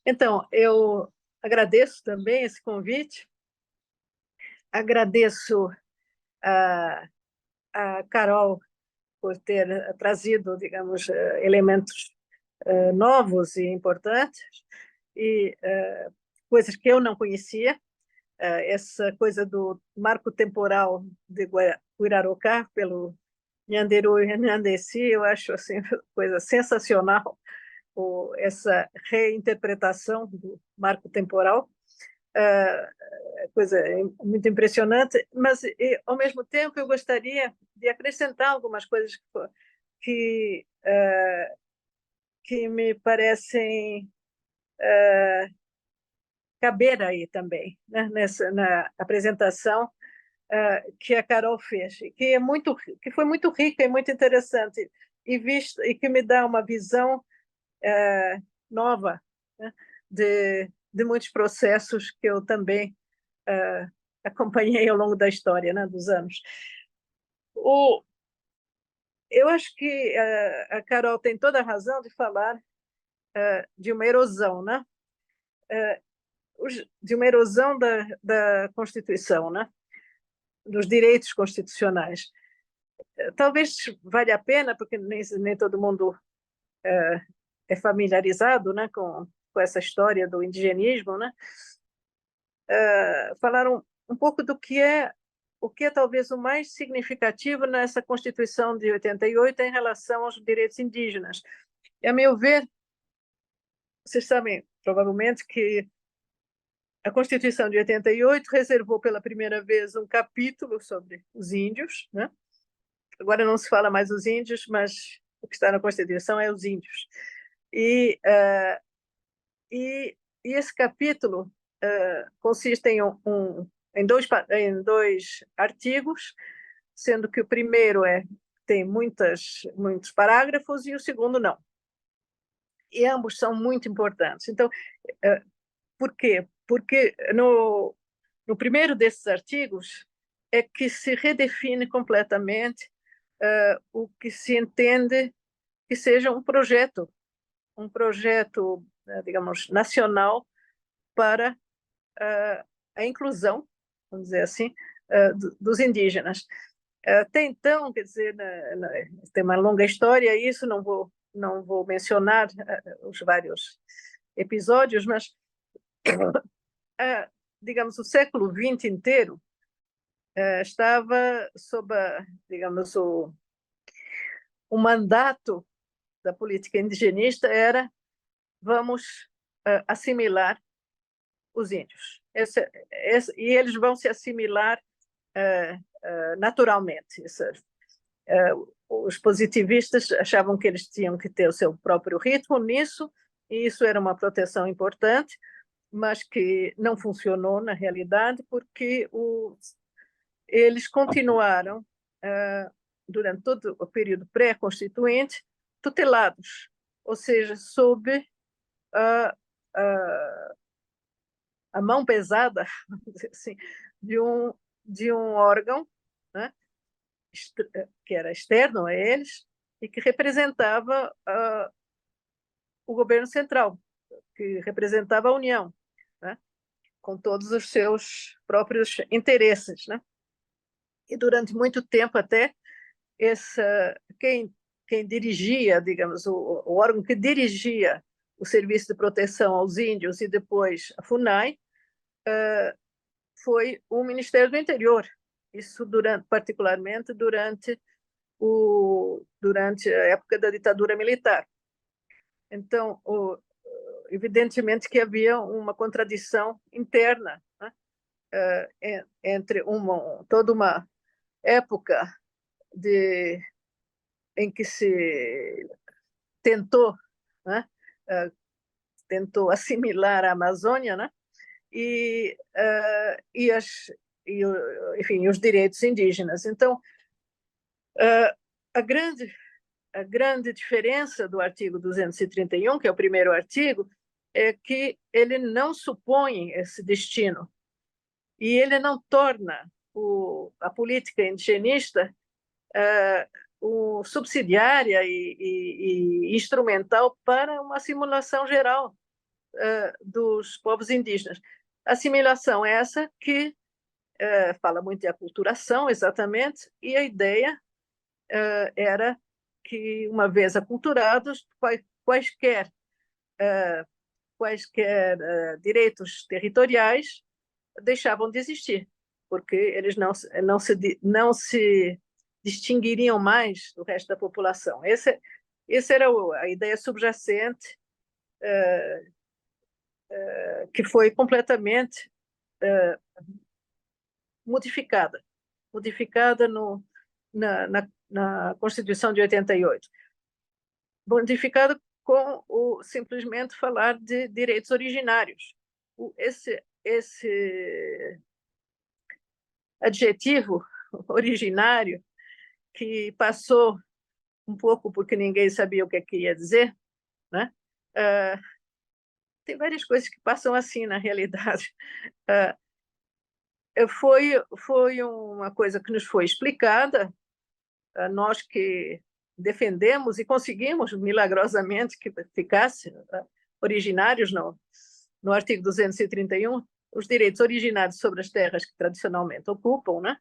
Então, eu agradeço também esse convite, agradeço a Carol por ter trazido, digamos, elementos novos e importantes e coisas que eu não conhecia. Essa coisa do marco temporal de Guirarocá pelo Nhanderu e Nhandesi, eu acho assim coisa sensacional, essa reinterpretação do marco temporal, coisa muito impressionante, mas ao mesmo tempo eu gostaria de acrescentar algumas coisas que, que me parecem caber aí também, né? Na apresentação que a Carol fez, que foi muito rica e muito interessante e que me dá uma visão nova, né? de muitos processos que eu também acompanhei ao longo da história, né? Dos anos. Eu acho que a Carol tem toda a razão de falar de uma erosão, né? De uma erosão da Constituição, né? Dos direitos constitucionais. Talvez valha a pena, porque nem todo mundo é familiarizado, né, com essa história do indigenismo, né? Falar um pouco do que é o que é talvez o mais significativo nessa Constituição de 88 em relação aos direitos indígenas. E, a meu ver, vocês sabem provavelmente que a Constituição de 88 reservou pela primeira vez um capítulo sobre os índios, né? Agora não se fala mais os índios, mas o que está na Constituição é os índios. E esse capítulo consiste em dois artigos, sendo que o primeiro tem muitos parágrafos e o segundo não. E ambos são muito importantes. Então, por quê? Porque no primeiro desses artigos é que se redefine completamente o que se entende que seja um projeto, digamos, nacional para a inclusão, vamos dizer assim, dos indígenas. Até então, quer dizer, tem uma longa história isso, não vou mencionar os vários episódios, mas digamos, o século XX inteiro estava sob, digamos, o mandato da política indigenista era vamos assimilar os índios. E eles vão se assimilar naturalmente. Os positivistas achavam que eles tinham que ter o seu próprio ritmo nisso, e isso era uma proteção importante, mas que não funcionou na realidade, porque eles continuaram, durante todo o período pré-constituinte, tutelados, ou seja, sob a, a, a mão pesada, vamos dizer assim, de um órgão, né, que era externo a eles e que representava o governo central, que representava a União, né, com todos os seus próprios interesses, né? E durante muito tempo até quem dirigia, digamos, o órgão que dirigia o Serviço de Proteção aos Índios e depois a FUNAI, foi o Ministério do Interior. Isso particularmente durante a época da ditadura militar. Então, evidentemente que havia uma contradição interna, né, entre toda uma época em que se tentou, né, tentou assimilar a Amazônia, né, e, enfim, os direitos indígenas. Então, a grande diferença do artigo 231, que é o primeiro artigo, é que ele não supõe esse destino e ele não torna a política indigenista subsidiária e instrumental para uma assimilação geral dos povos indígenas. Assimilação essa que fala muito de aculturação, exatamente, e a ideia era que, uma vez aculturados, quaisquer direitos territoriais deixavam de existir, porque eles não se distinguiriam mais do resto da população. Essa era a ideia subjacente, que foi completamente modificada na Constituição de 88. Modificada com simplesmente falar de direitos originários. Esse adjetivo originário, que passou um pouco porque ninguém sabia o que queria dizer, né? Tem várias coisas que passam assim na realidade. Foi uma coisa que nos foi explicada, nós que defendemos e conseguimos milagrosamente que ficasse originários no artigo 231, os direitos originários sobre as terras que tradicionalmente ocupam, né,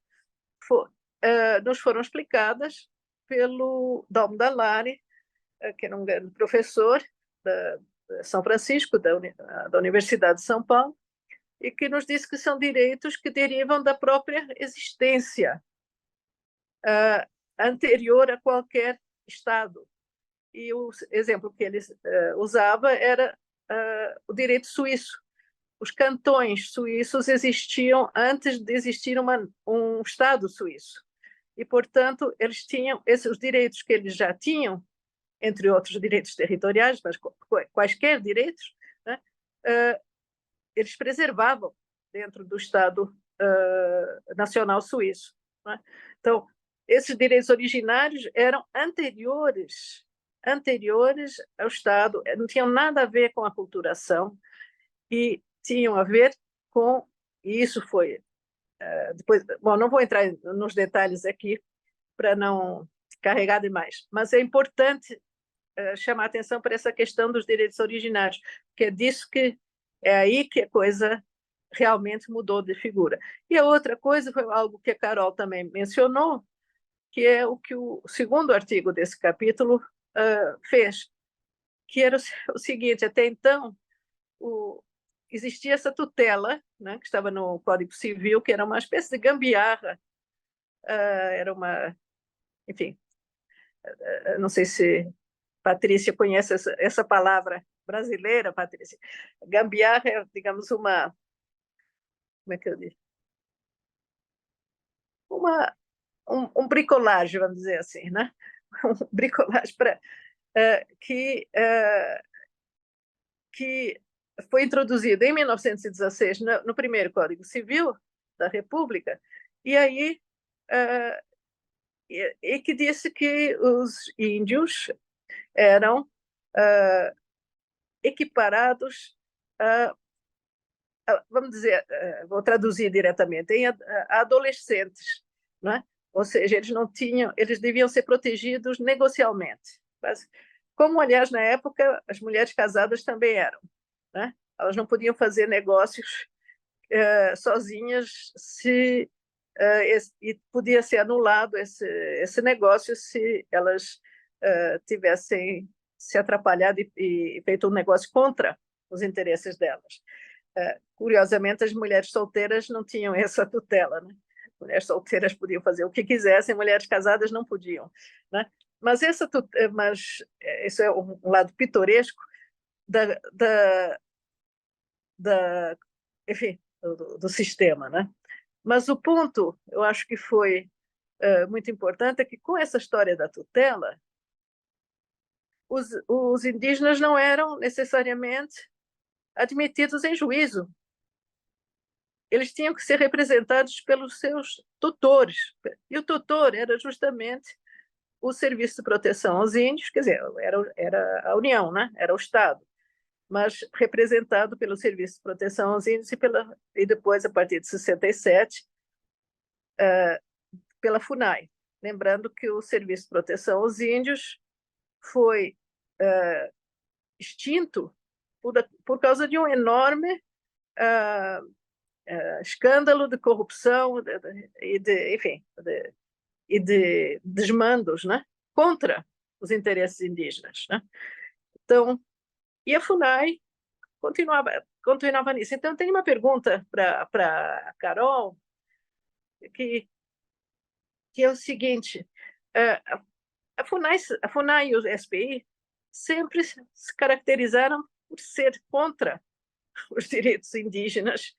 nos foram explicadas pelo Dom Dallari, que era um grande professor de São Francisco, da Universidade de São Paulo, e que nos disse que são direitos que derivam da própria existência anterior a qualquer Estado. E o exemplo que ele usava era o direito suíço. Os cantões suíços existiam antes de existir um Estado suíço. E, portanto, eles tinham os direitos que eles já tinham, entre outros direitos territoriais, mas quaisquer direitos, né, eles preservavam dentro do Estado Nacional Suíço, né? Então, esses direitos originários eram anteriores ao Estado, não tinham nada a ver com a aculturação e tinham a ver com, e isso foi depois, bom, não vou entrar nos detalhes aqui para não carregar demais, mas é importante chamar a atenção para essa questão dos direitos originários, que é aí que a coisa realmente mudou de figura. E a outra coisa foi algo que a Carol também mencionou, que é o que o segundo artigo desse capítulo fez, que era o seguinte: até então existia essa tutela, né, que estava no Código Civil, que era uma espécie de gambiarra, era uma, enfim, não sei se Patrícia conhece essa palavra brasileira, Patrícia. Gambiarra é, digamos, como é que eu digo? Um bricolagem, vamos dizer assim, né? Um bricolagem que foi introduzido em 1916 no primeiro Código Civil da República, e aí e que disse que os índios eram equiparados vamos dizer, vou traduzir diretamente, a adolescentes, não é? Ou seja, eles deviam ser protegidos negocialmente. Mas, como, aliás, na época, as mulheres casadas também eram, né? Elas não podiam fazer negócios sozinhas e podia ser anulado esse negócio se elas tivessem se atrapalhado e feito um negócio contra os interesses delas. Curiosamente, as mulheres solteiras não tinham essa tutela, né? Mulheres solteiras podiam fazer o que quisessem, mulheres casadas não podiam, né? Mas isso é um lado pitoresco da, da, enfim, do sistema, né? Mas o ponto, eu acho que foi muito importante, é que com essa história da tutela, os indígenas não eram necessariamente admitidos em juízo. Eles tinham que ser representados pelos seus tutores. E o tutor era justamente o Serviço de Proteção aos Índios, quer dizer, era a União, né? Era o Estado, mas representado pelo Serviço de Proteção aos Índios e depois, a partir de 67, pela FUNAI. Lembrando que o Serviço de Proteção aos Índios foi extinto por causa de um enorme escândalo de corrupção e de desmandos, né, contra os interesses indígenas, né? Então, e a FUNAI continuava nisso. Então, tem uma pergunta para a Carol, que, que é o seguinte: a FUNAI e o SPI sempre se caracterizaram por ser contra os direitos indígenas,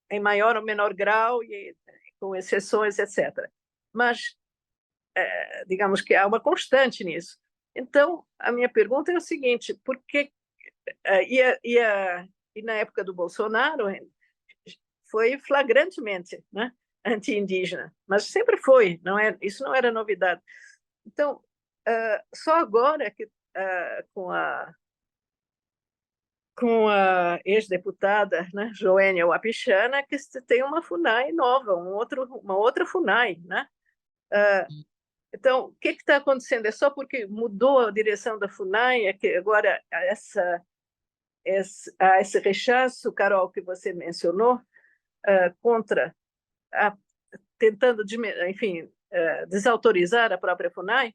em maior ou menor grau, e com exceções, etc. Mas, digamos que há uma constante nisso. Então, a minha pergunta é o seguinte: por que. E na época do Bolsonaro, foi flagrantemente, né, anti-indígena, mas sempre foi, isso não era novidade. Então, só agora que com a ex-deputada, né, Joênia Wapichana, que se tem uma FUNAI nova, uma outra FUNAI, né? Então, o que está acontecendo? É só porque mudou a direção da FUNAI, é que agora esse rechaço, Carol, que você mencionou, contra, tentando, enfim, desautorizar a própria FUNAI?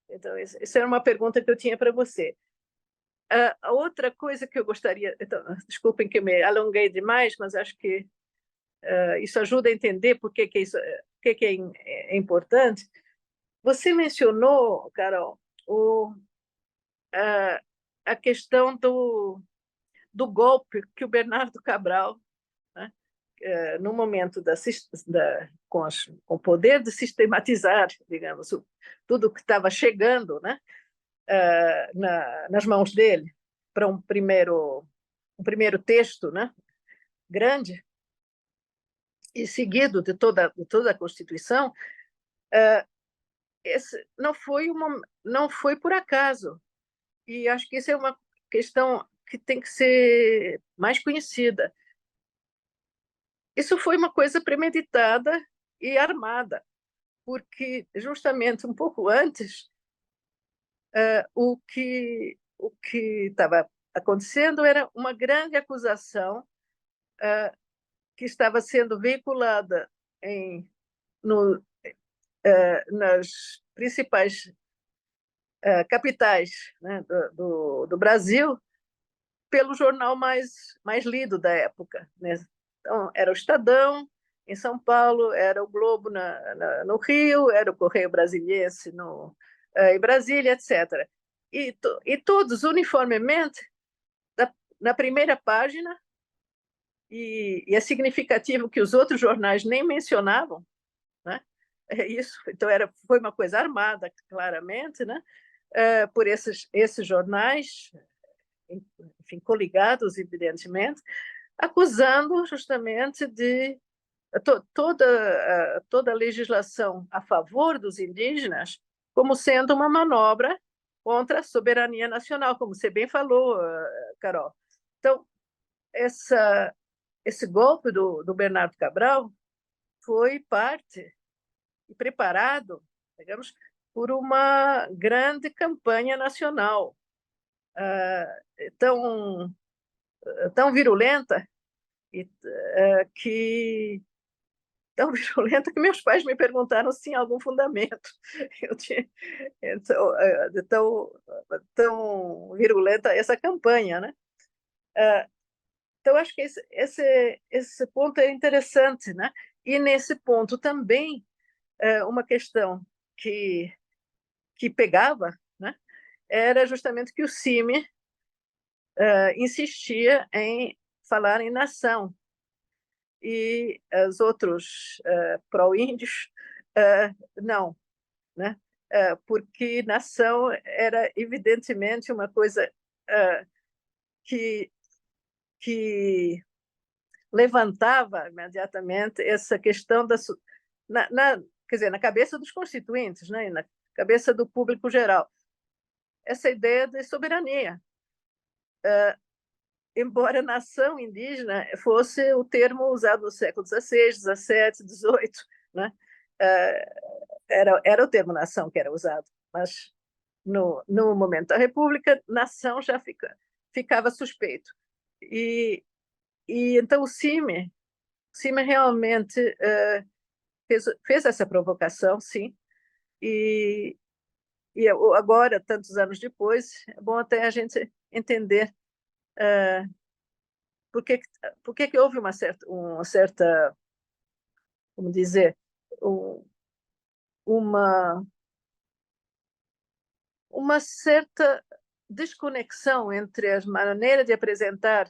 Então, essa era uma pergunta que eu tinha para você. A outra coisa que eu gostaria, então, desculpem que me alonguei demais, mas acho que isso ajuda a entender por que é importante. Você mencionou, Carol, a questão do golpe que o Bernardo Cabral, né, no momento com o poder de sistematizar, digamos, tudo que estava chegando, né, nas mãos dele, para um primeiro texto, né, grande, e seguido de toda a Constituição, esse não foi por acaso. E acho que isso é uma questão que tem que ser mais conhecida. Isso foi uma coisa premeditada e armada, porque justamente um pouco antes, o que estava acontecendo era uma grande acusação que estava sendo veiculada nas principais capitais, né, do Brasil, pelo jornal mais lido da época, né? Então, era o Estadão, em São Paulo, era o Globo no Rio, era o Correio Brasiliense em Brasília, etc. E todos, uniformemente, na primeira página, e é significativo que os outros jornais nem mencionavam, né? É isso. Então, foi uma coisa armada, claramente, né? Por esses jornais, enfim, coligados, evidentemente, acusando justamente de toda a legislação a favor dos indígenas como sendo uma manobra contra a soberania nacional, como você bem falou, Carol. Então, esse golpe do Bernardo Cabral foi parte e preparado, digamos, por uma grande campanha nacional, tão, tão virulenta e, que tão virulenta que meus pais me perguntaram se tinha algum fundamento. Eu tinha, então, tão virulenta essa campanha, né? Então, acho que esse ponto é interessante, né? E nesse ponto também, uma questão que pegava, né? Era justamente que o CIMI insistia em falar em nação, e os outros pró-índios não, né? Porque nação era evidentemente uma coisa que, que levantava imediatamente essa questão quer dizer, na cabeça dos constituintes, né? Na cabeça do público geral, essa ideia de soberania. Embora nação indígena fosse o termo usado no século XVI, XVII, XVIII, né? Era o termo nação que era usado, mas no momento da República, nação já ficava suspeito. E então o CIMI realmente fez essa provocação, sim, e agora, tantos anos depois, é bom até a gente entender por que houve uma certa, como dizer, uma certa desconexão entre a maneira de apresentar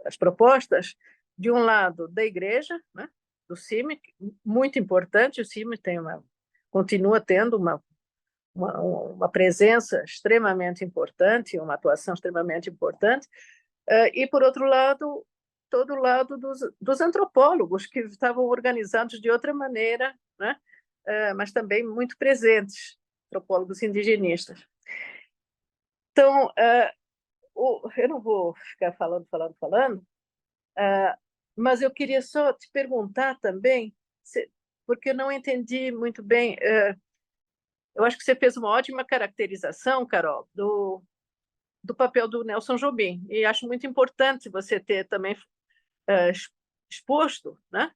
as propostas, de um lado, da igreja, né, do CIMI, muito importante, o CIMI continua tendo uma presença extremamente importante, uma atuação extremamente importante, e, por outro lado, todo o lado dos antropólogos, que estavam organizados de outra maneira, né? Mas também muito presentes, antropólogos indigenistas. Então, eu não vou ficar falando, mas eu queria só te perguntar também, porque eu não entendi muito bem. Eu acho que você fez uma ótima caracterização, Carol, do papel do Nelson Jobim, e acho muito importante você ter também exposto, né,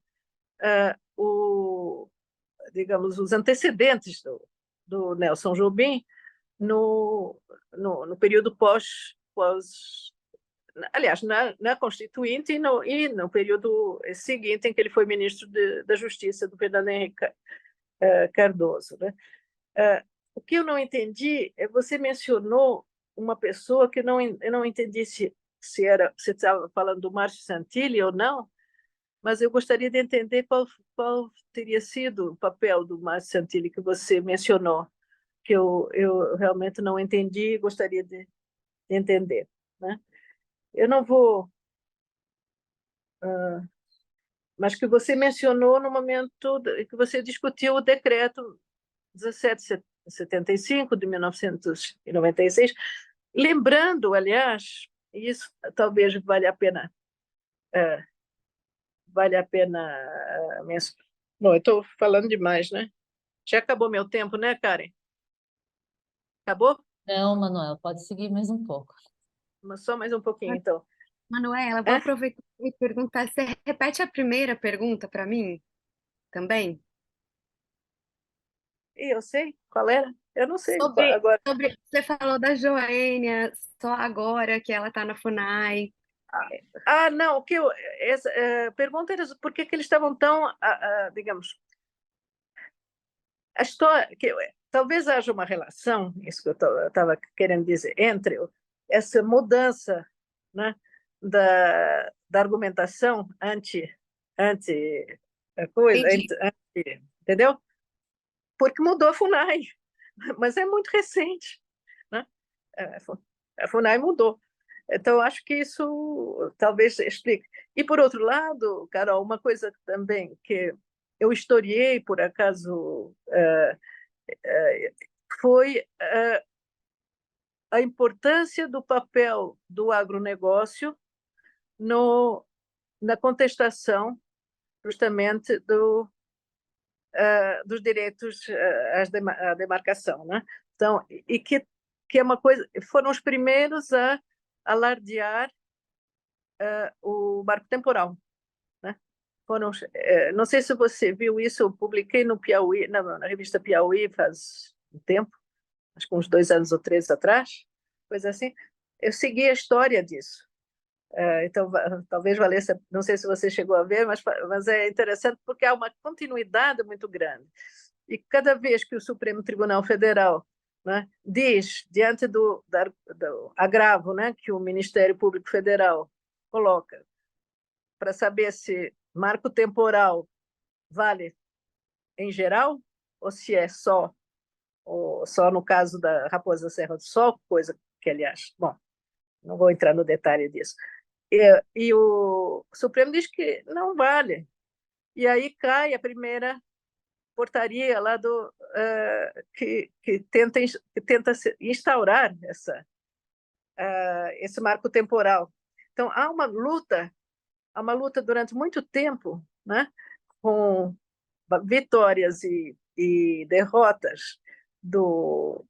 digamos, os antecedentes do Nelson Jobim no período aliás, na Constituinte e no período seguinte, em que ele foi ministro da Justiça do Fernando Henrique Cardoso, né? O que eu não entendi é você mencionou uma pessoa que eu não entendi se estava falando do Márcio Santilli ou não, mas eu gostaria de entender qual teria sido o papel do Márcio Santilli que você mencionou, que eu realmente não entendi e gostaria de entender, né? Eu não vou... mas que você mencionou no momento que você discutiu o decreto 1775 de 1996, lembrando, aliás, isso talvez valha a pena mencionar. Bom, eu estou falando demais, né? Já acabou meu tempo, né, Karen? Acabou? Não, Manuel, pode seguir mais um pouco. Mas só mais um pouquinho, então. Manuela, vou aproveitar e perguntar. Você repete a primeira pergunta para mim também? E eu sei qual era? Eu não sei Sobre, agora. você falou da Joênia, só agora que ela está na FUNAI. Ah, não, essa pergunta era por que eles estavam tão, digamos, a história, talvez haja uma relação, isso que eu estava querendo dizer, entre essa mudança, né, da argumentação anti a coisa, Entendi. entendeu? Porque mudou a FUNAI, mas é muito recente, né? A FUNAI mudou. Então, acho que isso talvez explique. E, por outro lado, Carol, uma coisa também que eu historiei, por acaso, foi a importância do papel do agronegócio na contestação, justamente, dos direitos à demarcação, né? Então, e que é uma coisa, foram os primeiros a alardear o marco temporal, né? Não sei se você viu isso, eu publiquei no Piauí, na revista Piauí faz um tempo, acho que uns 2 anos ou 3 atrás, coisa assim. Eu segui a história disso. Então, talvez valesse, não sei se você chegou a ver, mas é interessante porque há uma continuidade muito grande. E cada vez que o Supremo Tribunal Federal, né, diz, diante do agravo, né, que o Ministério Público Federal coloca, para saber se marco temporal vale em geral, ou se é só no caso da Raposa Serra do Sol, coisa que, aliás, bom, não vou entrar no detalhe disso. E o Supremo diz que não vale. E aí cai a primeira portaria lá que tenta instaurar esse marco temporal. Então, há uma luta durante muito tempo, né, com vitórias e derrotas do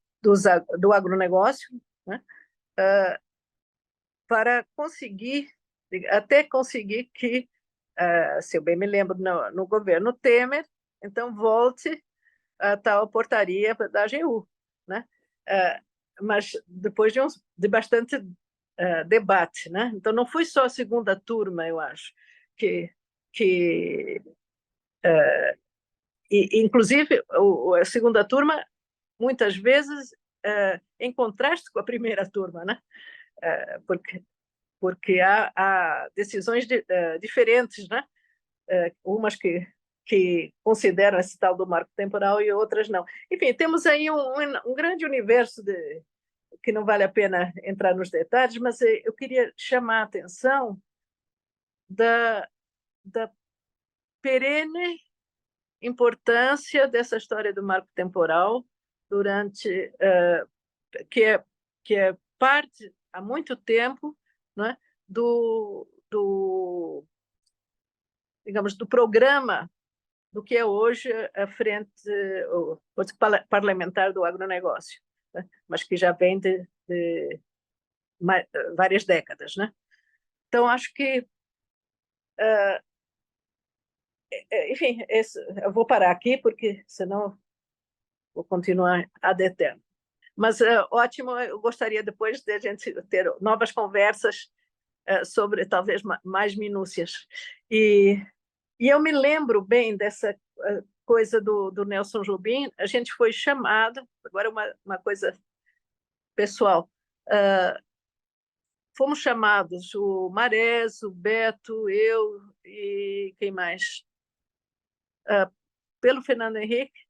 agronegócio, né, para até conseguir que, se eu bem me lembro, no governo Temer, então volte a tal portaria da AGU, né? Mas depois de bastante debate, né? Então não foi só a segunda turma, eu acho, que inclusive a segunda turma muitas vezes em contraste com a primeira turma, né? Porque há decisões diferentes, né? Umas que consideram esse tal do marco temporal e outras não. Enfim, temos aí um grande universo que não vale a pena entrar nos detalhes, mas eu queria chamar a atenção da perene importância dessa história do marco temporal durante que é parte há muito tempo, não é, digamos, do programa do que é hoje a frente parlamentar do agronegócio, né? Mas que já vem de várias décadas, né? Então, acho que, enfim, eu vou parar aqui, porque senão vou continuar ad eterno. Mas ótimo, eu gostaria depois de a gente ter novas conversas sobre talvez mais minúcias. E eu me lembro bem dessa coisa do Nelson Jobim. A gente foi chamado, agora uma coisa pessoal, fomos chamados, o Marés, o Beto, eu e quem mais? Pelo Fernando Henrique,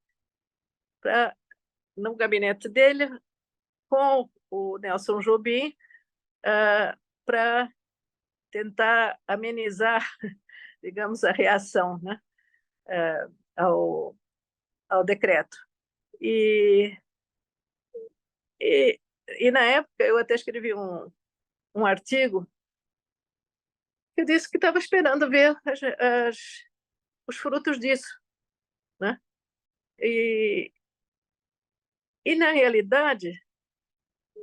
no gabinete dele, com o Nelson Jobim, para tentar amenizar, digamos, a reação, né, ao, ao decreto. E, e na época eu até escrevi um artigo que eu disse que estava esperando ver os frutos disso, né? E na realidade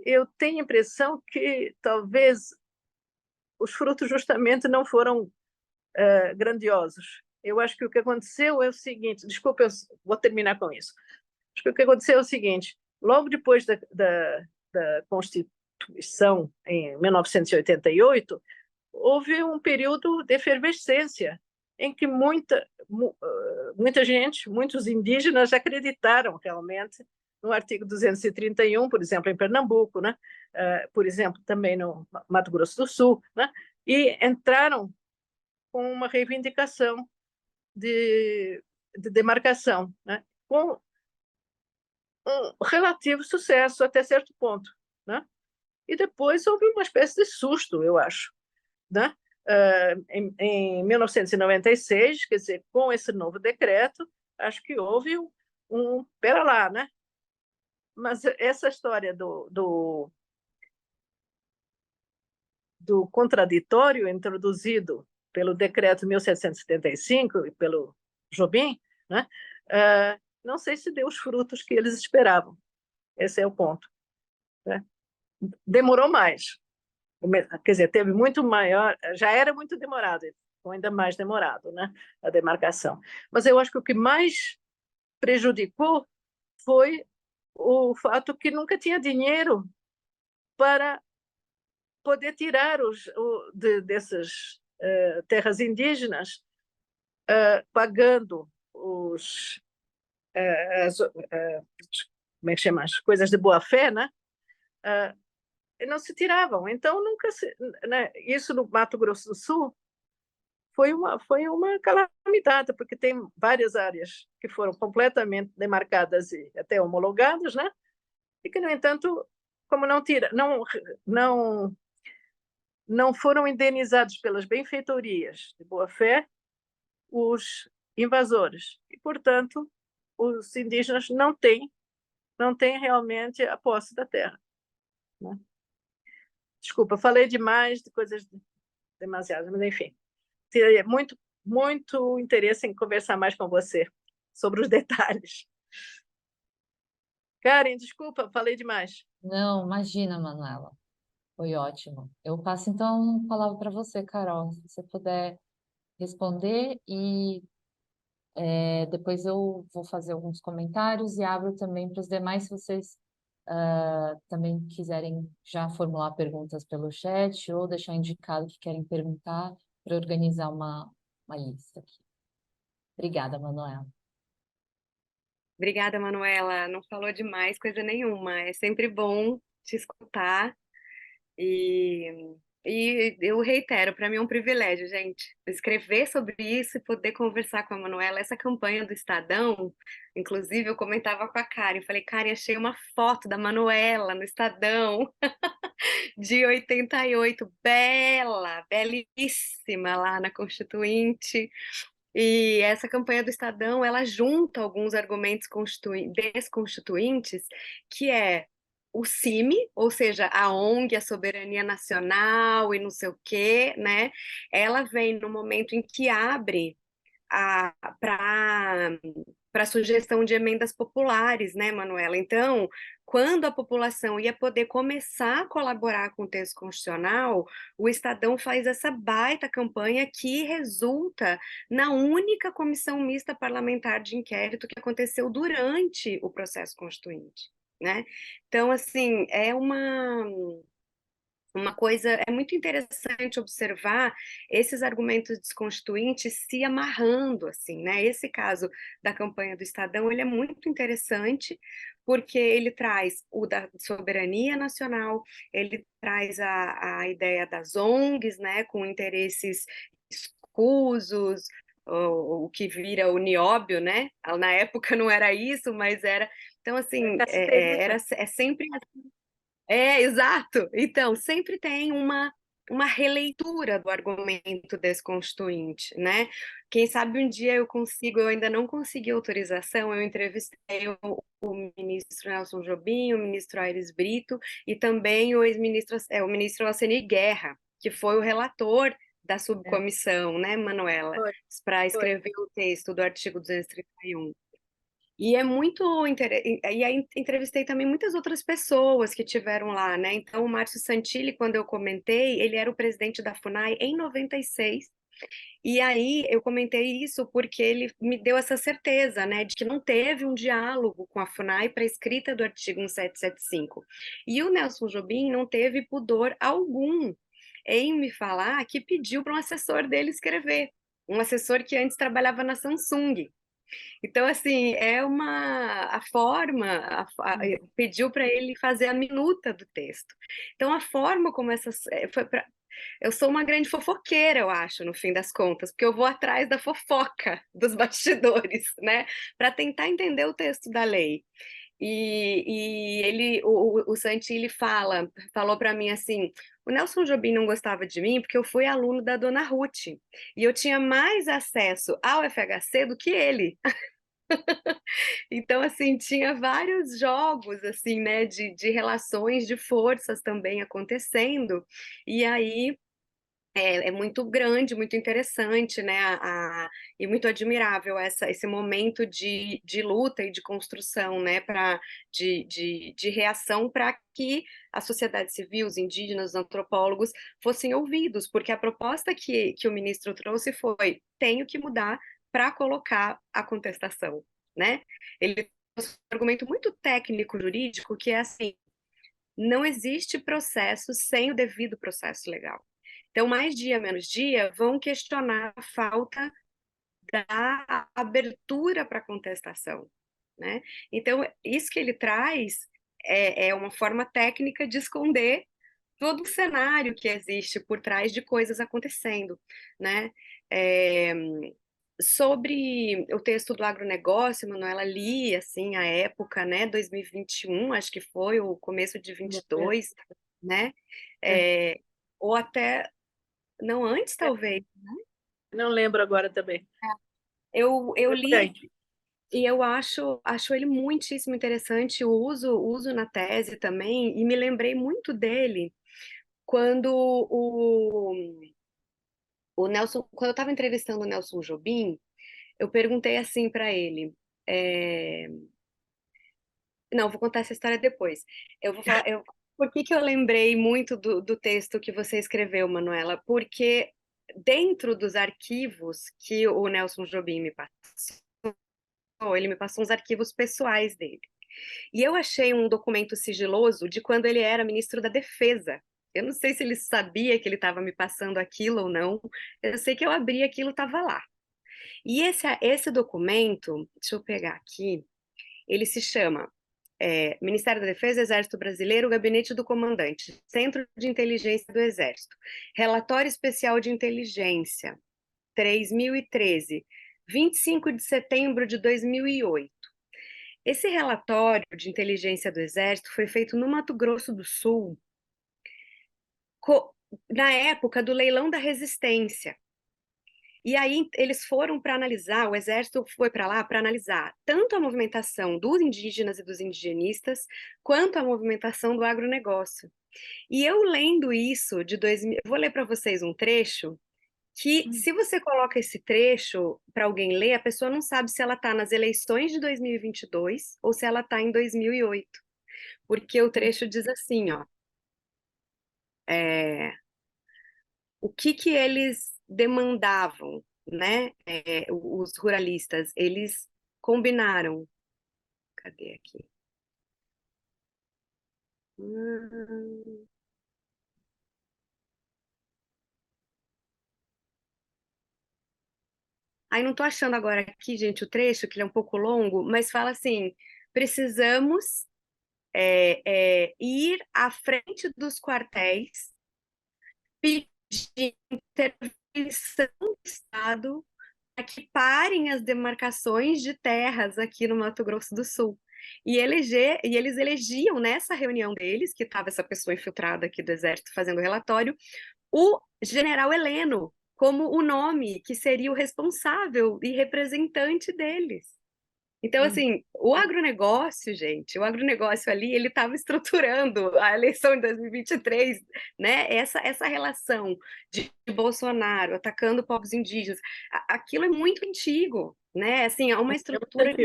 eu tenho a impressão que talvez os frutos justamente não foram grandiosos. Eu acho que o que aconteceu é o seguinte, desculpa, eu vou terminar com isso. Acho que o que aconteceu é o seguinte, logo depois da Constituição, em 1988, houve um período de efervescência em que muita gente, muitos indígenas acreditaram realmente no artigo 231, por exemplo, em Pernambuco, né? Por exemplo, também no Mato Grosso do Sul, né? E entraram com uma reivindicação de demarcação, né? Com um relativo sucesso até certo ponto, né? E depois houve uma espécie de susto, eu acho, né? Em 1996, quer dizer, com esse novo decreto, acho que houve pera lá, né? Mas essa história do contraditório introduzido pelo decreto 1775 e pelo Jobim, né? Não sei se deu os frutos que eles esperavam. Esse é o ponto, né? Demorou mais. Quer dizer, teve muito maior, já era muito demorado, ficou ainda mais demorado, né, a demarcação. Mas eu acho que o que mais prejudicou foi o fato que nunca tinha dinheiro para poder tirar dessas terras indígenas, pagando como é que chama, as coisas de boa-fé, né? Não se tiravam. Então, nunca né? Isso no Mato Grosso do Sul foi uma calamidade, porque tem várias áreas que foram completamente demarcadas e até homologadas, né? E que, no entanto, como não foram indenizados pelas benfeitorias de boa-fé os invasores. E, portanto, os indígenas não têm realmente a posse da terra, né? Desculpa, falei demais de coisas demasiadas, mas enfim. Teria muito interesse em conversar mais com você sobre os detalhes. Karen, desculpa, falei demais. Não, imagina, Manuela. Foi ótimo. Eu passo então a palavra para você, Carol, se você puder responder e depois eu vou fazer alguns comentários e abro também para os demais, se vocês também quiserem já formular perguntas pelo chat ou deixar indicado que querem perguntar para organizar uma lista aqui. Obrigada, Manuela. Obrigada, Manuela. Não falou demais coisa nenhuma. É sempre bom te escutar. E eu reitero, para mim é um privilégio, gente, escrever sobre isso e poder conversar com a Manuela. Essa campanha do Estadão, inclusive, eu comentava com a Karen, falei, Karen, achei uma foto da Manuela no Estadão de 88, bela, belíssima lá na Constituinte. E essa campanha do Estadão, ela junta alguns argumentos desconstituintes, que é o CIMI, ou seja, a ONG, a soberania nacional e não sei o quê, né? Ela vem no momento em que abre para sugestão de emendas populares, né, Manuela? Então, quando a população ia poder começar a colaborar com o texto constitucional, o Estadão faz essa baita campanha que resulta na única comissão mista parlamentar de inquérito que aconteceu durante o processo constituinte, né? Então, assim, é uma coisa, é muito interessante observar esses argumentos desconstituintes se amarrando, assim, né? Esse caso da campanha do Estadão, ele é muito interessante, porque ele traz o da soberania nacional, ele traz a ideia das ONGs, né, com interesses escusos, o que vira o nióbio, né? Na época não era isso, mas era... Então, assim, é sempre... exato. Então, sempre tem uma releitura do argumento desconstituinte, né? Quem sabe um dia eu ainda não consegui autorização, eu entrevistei o ministro Nelson Jobim, o ministro Aires Brito e também o ex-ministro, o ministro Alceni Guerra, que foi o relator da subcomissão, né, Manuela, para escrever o texto do artigo 231. E é muito interessante. E aí entrevistei também muitas outras pessoas que tiveram lá, né? Então, o Márcio Santilli, quando eu comentei, ele era o presidente da FUNAI em 96, E aí eu comentei isso porque ele me deu essa certeza, né, de que não teve um diálogo com a FUNAI para a escrita do artigo 1775. E o Nelson Jobim não teve pudor algum em me falar que pediu para um assessor dele escrever, um assessor que antes trabalhava na Samsung. Então, assim, a forma, pediu para ele fazer a minuta do texto. Então, a forma como eu sou uma grande fofoqueira, eu acho, no fim das contas, porque eu vou atrás da fofoca dos bastidores, né, para tentar entender o texto da lei. O Santilli falou para mim assim: o Nelson Jobim não gostava de mim porque eu fui aluno da Dona Ruth e eu tinha mais acesso ao FHC do que ele. Então, assim, tinha vários jogos, assim, né, de relações de forças também acontecendo, e aí é muito grande, muito interessante, né, e muito admirável esse momento de luta e de construção, né, de reação para que a sociedade civil, os indígenas, os antropólogos fossem ouvidos, porque a proposta que o ministro trouxe foi: tenho que mudar para colocar a contestação, né? Ele trouxe um argumento muito técnico jurídico que é assim: não existe processo sem o devido processo legal. Então, mais dia, menos dia, vão questionar a falta da abertura para contestação, né? Então, isso que ele traz é uma forma técnica de esconder todo o cenário que existe por trás de coisas acontecendo, né? É, sobre o texto do agronegócio, Manuela, li, assim, a época, né, 2021, acho que foi, o começo de 22, né? É, ou até, não, antes, talvez. Não lembro agora também. Eu É por li aí. e eu acho ele muitíssimo interessante, uso na tese também, e me lembrei muito dele quando o Nelson, quando eu estava entrevistando o Nelson Jobim, eu perguntei assim para ele, é, não, vou contar essa história depois. Eu vou falar, por que que eu lembrei muito do texto que você escreveu, Manuela? Porque dentro dos arquivos que o Nelson Jobim me passou, ele me passou uns arquivos pessoais dele. E eu achei um documento sigiloso de quando ele era ministro da Defesa. Eu não sei se ele sabia que ele estava me passando aquilo ou não. Eu sei que eu abri aquilo, estava lá. E esse documento, deixa eu pegar aqui, ele se chama Ministério da Defesa, Exército Brasileiro, Gabinete do Comandante, Centro de Inteligência do Exército, Relatório Especial de Inteligência, 3013, 25 de setembro de 2008. Esse relatório de inteligência do Exército foi feito no Mato Grosso do Sul, na época do leilão da resistência. E aí eles foram para analisar, o Exército foi para lá para analisar tanto a movimentação dos indígenas e dos indigenistas, quanto a movimentação do agronegócio. E eu lendo isso de 2000, eu vou ler para vocês um trecho que, se você coloca esse trecho para alguém ler, a pessoa não sabe se ela está nas eleições de 2022 ou se ela está em 2008, porque o trecho diz assim, ó, o que eles demandavam, né? Os ruralistas, eles combinaram. Cadê aqui? Aí não estou achando agora aqui, gente, o trecho, que ele é um pouco longo, mas fala assim: precisamos ir à frente dos quartéis, pedir intervenção do Estado para que parem as demarcações de terras aqui no Mato Grosso do Sul. E eles elegiam nessa reunião deles, que estava essa pessoa infiltrada aqui do Exército fazendo relatório, o general Heleno como o nome que seria o responsável e representante deles. Então, assim, o agronegócio, gente, o agronegócio ali, ele estava estruturando a eleição de 2023, né? Essa relação de Bolsonaro atacando povos indígenas, aquilo é muito antigo, né? Assim, há uma estrutura,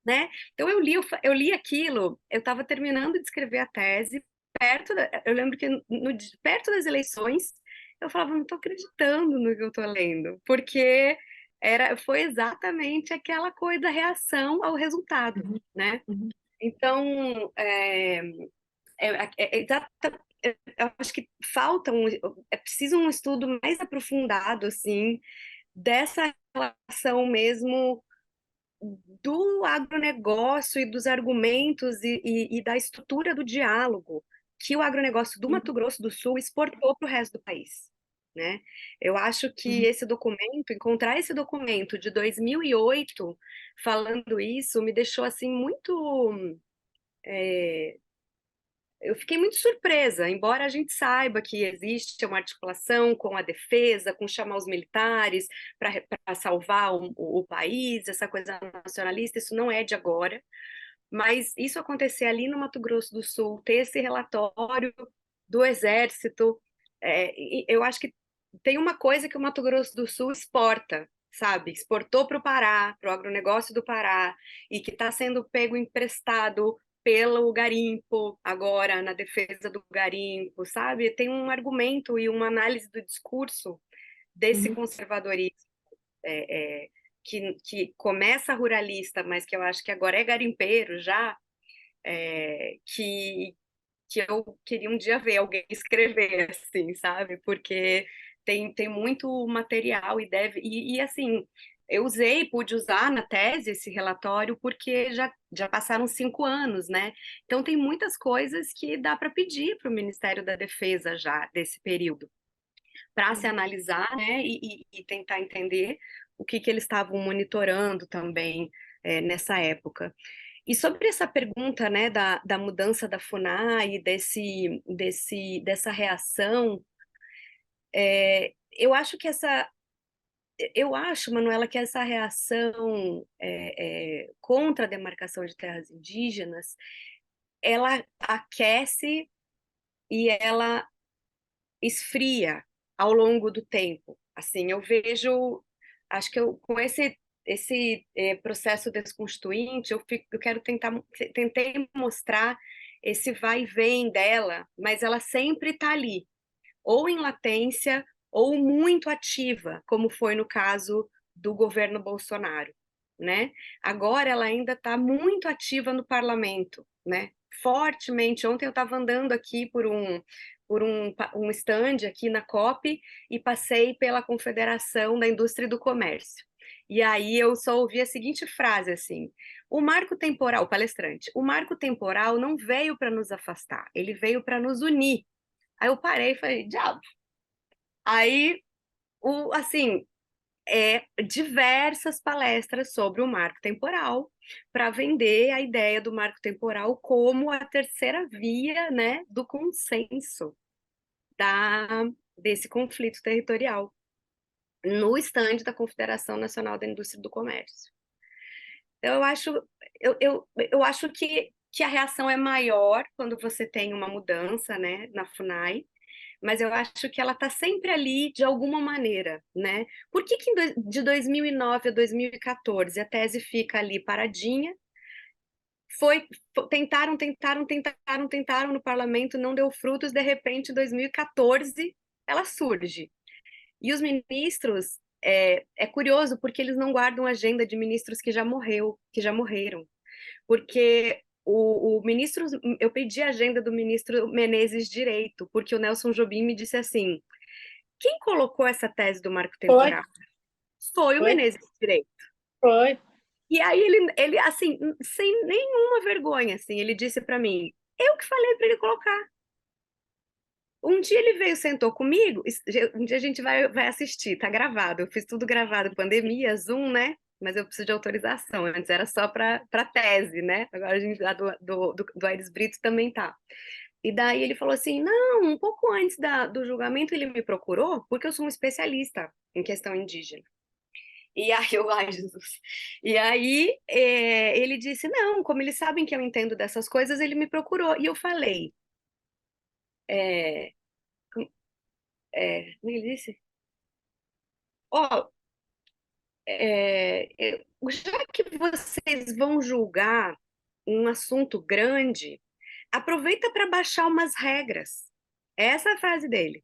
né? Então, eu li aquilo, eu estava terminando de escrever a tese, eu lembro que perto das eleições, Eu falava, não estou acreditando no que eu estou lendo, porque foi exatamente aquela coisa da reação ao resultado, Uhum. né? Uhum. Então, eu acho que é preciso um estudo mais aprofundado, assim, dessa relação mesmo do agronegócio e dos argumentos e da estrutura do diálogo que o agronegócio do Mato Grosso do Sul exportou para o resto do país, né? Eu acho que Uhum. encontrar esse documento de 2008 falando isso me deixou assim muito eu fiquei muito surpresa, embora a gente saiba que existe uma articulação com a defesa, com chamar os militares para salvar o país, essa coisa nacionalista, isso não é de agora, mas isso acontecer ali no Mato Grosso do Sul, ter esse relatório do Exército, eu acho que tem uma coisa que o Mato Grosso do Sul exporta, sabe? Exportou para o Pará, para o agronegócio do Pará, e que está sendo pego emprestado pelo garimpo, agora na defesa do garimpo, sabe? Tem um argumento e uma análise do discurso desse Uhum. conservadorismo que começa ruralista, mas que eu acho que agora é garimpeiro já, que eu queria um dia ver alguém escrever, assim, sabe? Porque tem muito material e assim, eu pude usar na tese esse relatório porque já passaram 5 anos, né? Então tem muitas coisas que dá para pedir para o Ministério da Defesa já desse período, para se analisar, né? E tentar entender o que eles estavam monitorando também nessa época. E sobre essa pergunta, né, da mudança da FUNAI, dessa reação, eu acho que Manuela, que essa reação contra a demarcação de terras indígenas, ela aquece e ela esfria ao longo do tempo. Assim, eu vejo, acho que com esse processo desconstituinte, eu quero tentei mostrar esse vai e vem dela, mas ela sempre está ali, ou em latência, ou muito ativa, como foi no caso do governo Bolsonaro, né? Agora ela ainda está muito ativa no parlamento, né? Fortemente. Ontem eu estava andando aqui por um stand aqui na COP e passei pela Confederação da Indústria e do Comércio. E aí eu só ouvi a seguinte frase assim: o palestrante, o marco temporal não veio para nos afastar, ele veio para nos unir. Aí eu parei e falei, diabo. Aí, assim, diversas palestras sobre o marco temporal para vender a ideia do marco temporal como a terceira via, né, do consenso desse conflito territorial no estande da Confederação Nacional da Indústria e do Comércio. Então, eu acho que a reação é maior quando você tem uma mudança, né, na FUNAI, mas eu acho que ela está sempre ali de alguma maneira, né? Por que de 2009 a 2014 a tese fica ali paradinha? Tentaram no parlamento, não deu frutos, de repente, em 2014, ela surge. E os ministros, é curioso, porque eles não guardam agenda de ministros que já morreram. Porque o ministro, eu pedi a agenda do ministro Menezes Direito, porque o Nelson Jobim me disse assim: quem colocou essa tese do marco Foi, temporal? Foi o foi, Menezes Direito. foi. E aí ele assim, sem nenhuma vergonha, assim, ele disse para mim: eu que falei para ele colocar. Um dia ele veio, sentou comigo, um dia a gente vai assistir, tá gravado. Eu fiz tudo gravado, pandemia, Zoom, né? Mas eu preciso de autorização. Antes era só para tese, né? Agora a gente lá do Aires Brito também tá. E daí ele falou assim: não, um pouco antes do julgamento ele me procurou, porque eu sou um especialista em questão indígena. E aí eu, ai, Jesus. E aí ele disse: não, como eles sabem que eu entendo dessas coisas, ele me procurou. E eu falei: é, como ele disse? Ó, já que vocês vão julgar um assunto grande, aproveita para baixar umas regras. Essa é a frase dele.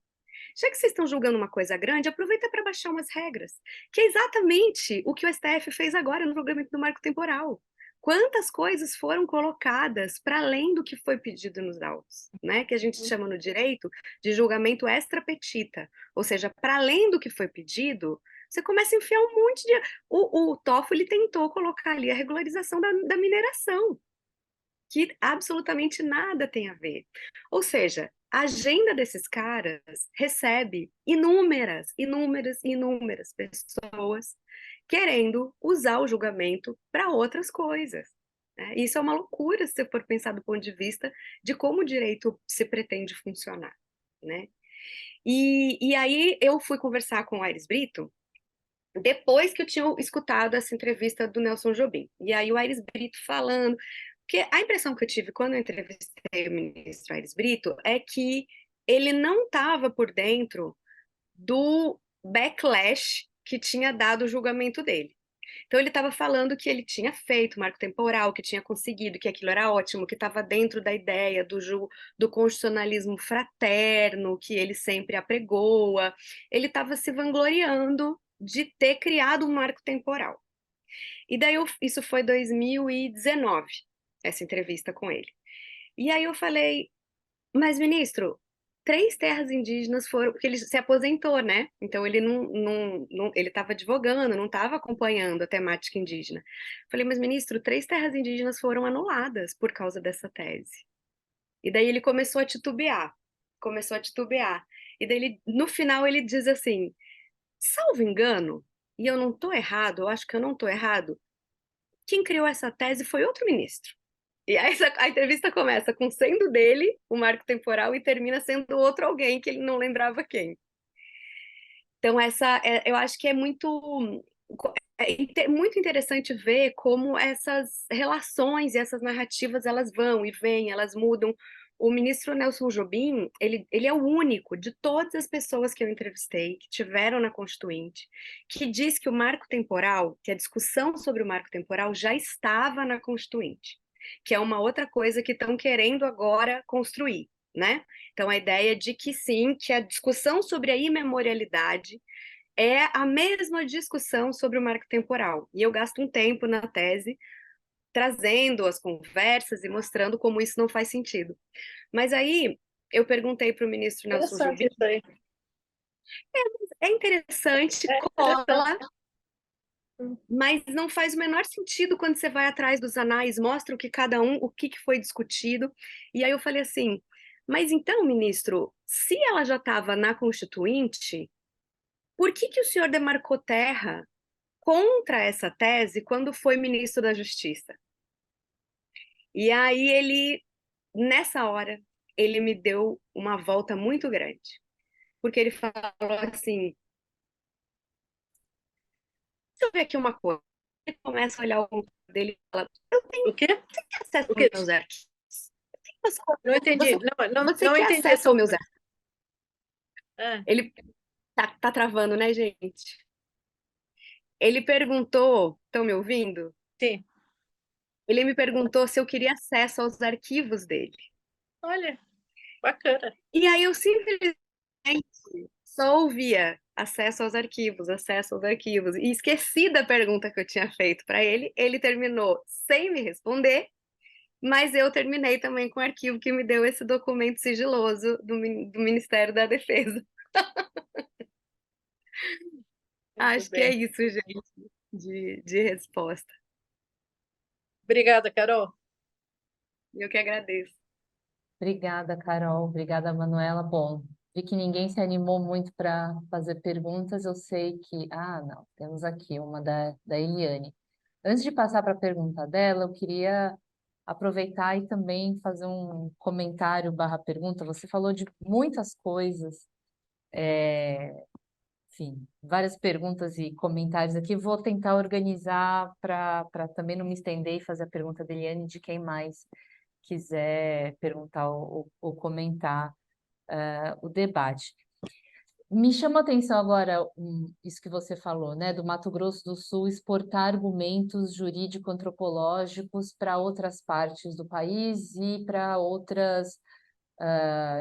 já que vocês estão julgando uma coisa grande, aproveita para baixar umas regras, que é exatamente o que o STF fez agora no julgamento do marco temporal. Quantas coisas foram colocadas para além do que foi pedido nos autos, né? Que a gente chama no direito de julgamento extra petita, ou seja, para além do que foi pedido, você começa a enfiar um monte de... O Toffoli tentou colocar ali a regularização da mineração, que absolutamente nada tem a ver. Ou seja, a agenda desses caras recebe inúmeras pessoas querendo usar o julgamento para outras coisas. Né? Isso é uma loucura se você for pensar do ponto de vista de como o direito se pretende funcionar. Né? E aí eu fui conversar com o Aires Brito depois que eu tinha escutado essa entrevista do Nelson Jobim. E aí o Aires Brito falando, porque a impressão que eu tive quando eu entrevistei o ministro Aires Brito é que ele não estava por dentro do backlash que tinha dado o julgamento dele. Então ele estava falando que ele tinha feito marco temporal, que tinha conseguido, que aquilo era ótimo, que estava dentro da ideia do constitucionalismo fraterno, que ele sempre apregoa. Ele estava se vangloriando de ter criado um marco temporal. E daí isso foi 2019, essa entrevista com ele. E aí eu falei, mas ministro, 3 terras indígenas foram, porque ele se aposentou, né? Então ele ele estava advogando, não estava acompanhando a temática indígena. Falei, mas ministro, 3 terras indígenas foram anuladas por causa dessa tese. E daí ele começou a titubear, E daí no final ele diz assim, salvo engano, e eu não estou errado, eu acho que eu não estou errado, quem criou essa tese foi outro ministro. E aí a entrevista começa com sendo dele o marco temporal e termina sendo outro alguém que ele não lembrava quem. Então eu acho que é muito muito interessante ver como essas relações e essas narrativas elas vão e vêm, elas mudam. O ministro Nelson Jobim, ele é o único de todas as pessoas que eu entrevistei, que tiveram na Constituinte, que diz que o marco temporal, que a discussão sobre o marco temporal já estava na Constituinte, que é uma outra coisa que estão querendo agora construir, né? Então, a ideia de que sim, que a discussão sobre a imemorialidade é a mesma discussão sobre o marco temporal. E eu gasto um tempo na tese trazendo as conversas e mostrando como isso não faz sentido. Mas aí eu perguntei para o ministro Nelson Jobim. Isso aí. É interessante, cola, mas não faz o menor sentido quando você vai atrás dos anais, mostra o que cada um, o que foi discutido. E aí eu falei assim, mas então, ministro, se ela já estava na Constituinte, por que o senhor demarcou terra contra essa tese quando foi ministro da Justiça? E aí ele, nessa hora, ele me deu uma volta muito grande. Porque ele falou assim, deixa eu ver aqui uma coisa. Ele começa a olhar o computador dele e fala, O quê? você tem acesso O quê? aos meus arquivos? Não entendi. Você Não quer entendi acesso aos meus arquivos? Ah, Ele tá travando, né, gente? Ele perguntou, estão me ouvindo? sim. Ele me perguntou se eu queria acesso aos arquivos dele. Olha, bacana. E aí eu simplesmente só ouvia acesso aos arquivos, acesso aos arquivos. E esqueci da pergunta que eu tinha feito para ele. Ele terminou sem me responder, mas eu terminei também com o arquivo que me deu esse documento sigiloso do Ministério da Defesa. Acho que é bem. isso, gente, de resposta. Obrigada, Carol. Eu que agradeço. Obrigada, Carol. Obrigada, Manuela. Bom, vi que ninguém se animou muito para fazer perguntas. Eu sei que. Ah, não, temos aqui uma da Eliane. Antes de passar para a pergunta dela, eu queria aproveitar e também fazer um comentário barra pergunta. Você falou de muitas coisas, enfim, várias perguntas e comentários aqui. Vou tentar organizar para também não me estender e fazer a pergunta da Eliane de quem mais quiser perguntar ou comentar o debate. Me chama a atenção agora isso que você falou, né, do Mato Grosso do Sul exportar argumentos jurídico-antropológicos para outras partes do país e para outras,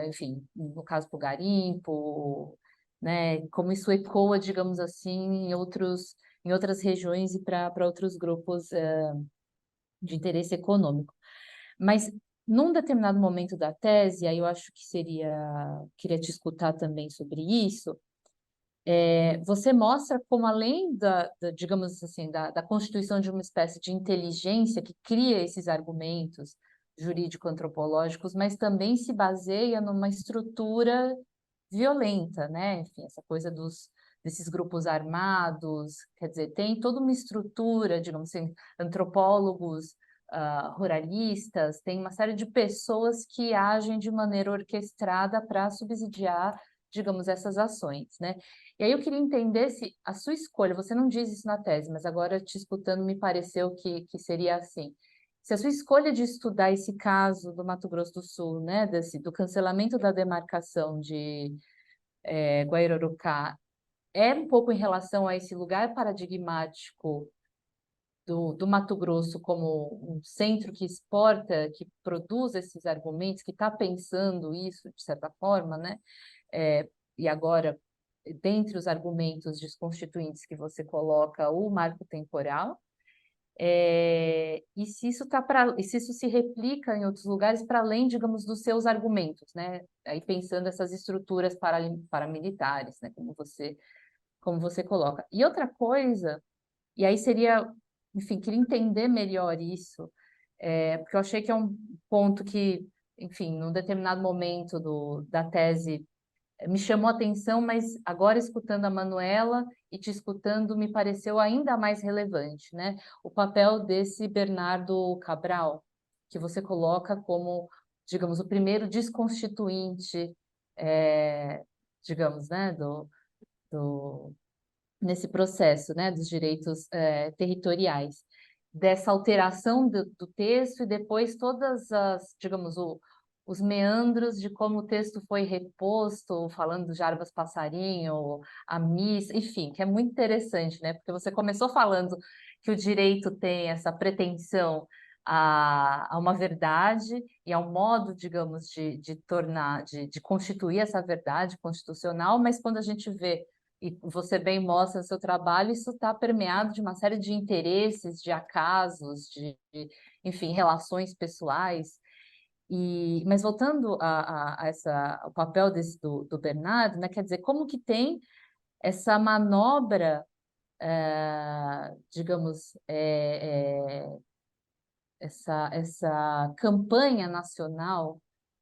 enfim, no caso para o garimpo, né? Como isso ecoa, digamos assim, em outras regiões e para outros grupos de interesse econômico. Mas num determinado momento da tese, aí eu acho que queria te escutar também sobre isso. Você mostra como além digamos assim, da constituição de uma espécie de inteligência que cria esses argumentos jurídico-antropológicos, mas também se baseia numa estrutura violenta, né? Enfim, essa coisa desses grupos armados, quer dizer, tem toda uma estrutura, digamos assim, antropólogos, ruralistas, tem uma série de pessoas que agem de maneira orquestrada para subsidiar, digamos, essas ações, né? E aí eu queria entender se a sua escolha, você não diz isso na tese, mas agora te escutando me pareceu que seria assim. Se a sua escolha de estudar esse caso do Mato Grosso do Sul, né, do cancelamento da demarcação de Guairorocá, é um pouco em relação a esse lugar paradigmático do Mato Grosso como um centro que exporta, que produz esses argumentos, que está pensando isso, de certa forma, né? E agora, dentre os argumentos desconstituintes que você coloca, o marco temporal, e se isso e se isso se replica em outros lugares para além, digamos, dos seus argumentos, né? Aí pensando essas estruturas paramilitares, né? Como você coloca. E outra coisa, e aí seria, enfim, queria entender melhor isso, porque eu achei que é um ponto que, enfim, num determinado momento da tese me chamou a atenção, mas agora escutando a Manuela e te escutando me pareceu ainda mais relevante, né? O papel desse Bernardo Cabral, que você coloca como, digamos, o primeiro desconstituinte, digamos, né, nesse processo, né, dos direitos territoriais, dessa alteração do texto e depois todas digamos, os meandros de como o texto foi reposto, falando do Jarbas Passarinho, a missa, enfim, que é muito interessante, né, porque você começou falando que o direito tem essa pretensão a uma verdade e a um modo, digamos, de tornar, de constituir essa verdade constitucional, mas quando a gente vê e você bem mostra no seu trabalho, isso está permeado de uma série de interesses, de acasos, enfim, relações pessoais. Mas voltando ao papel do Bernardo, né, quer dizer, como que tem essa manobra, digamos, essa campanha nacional,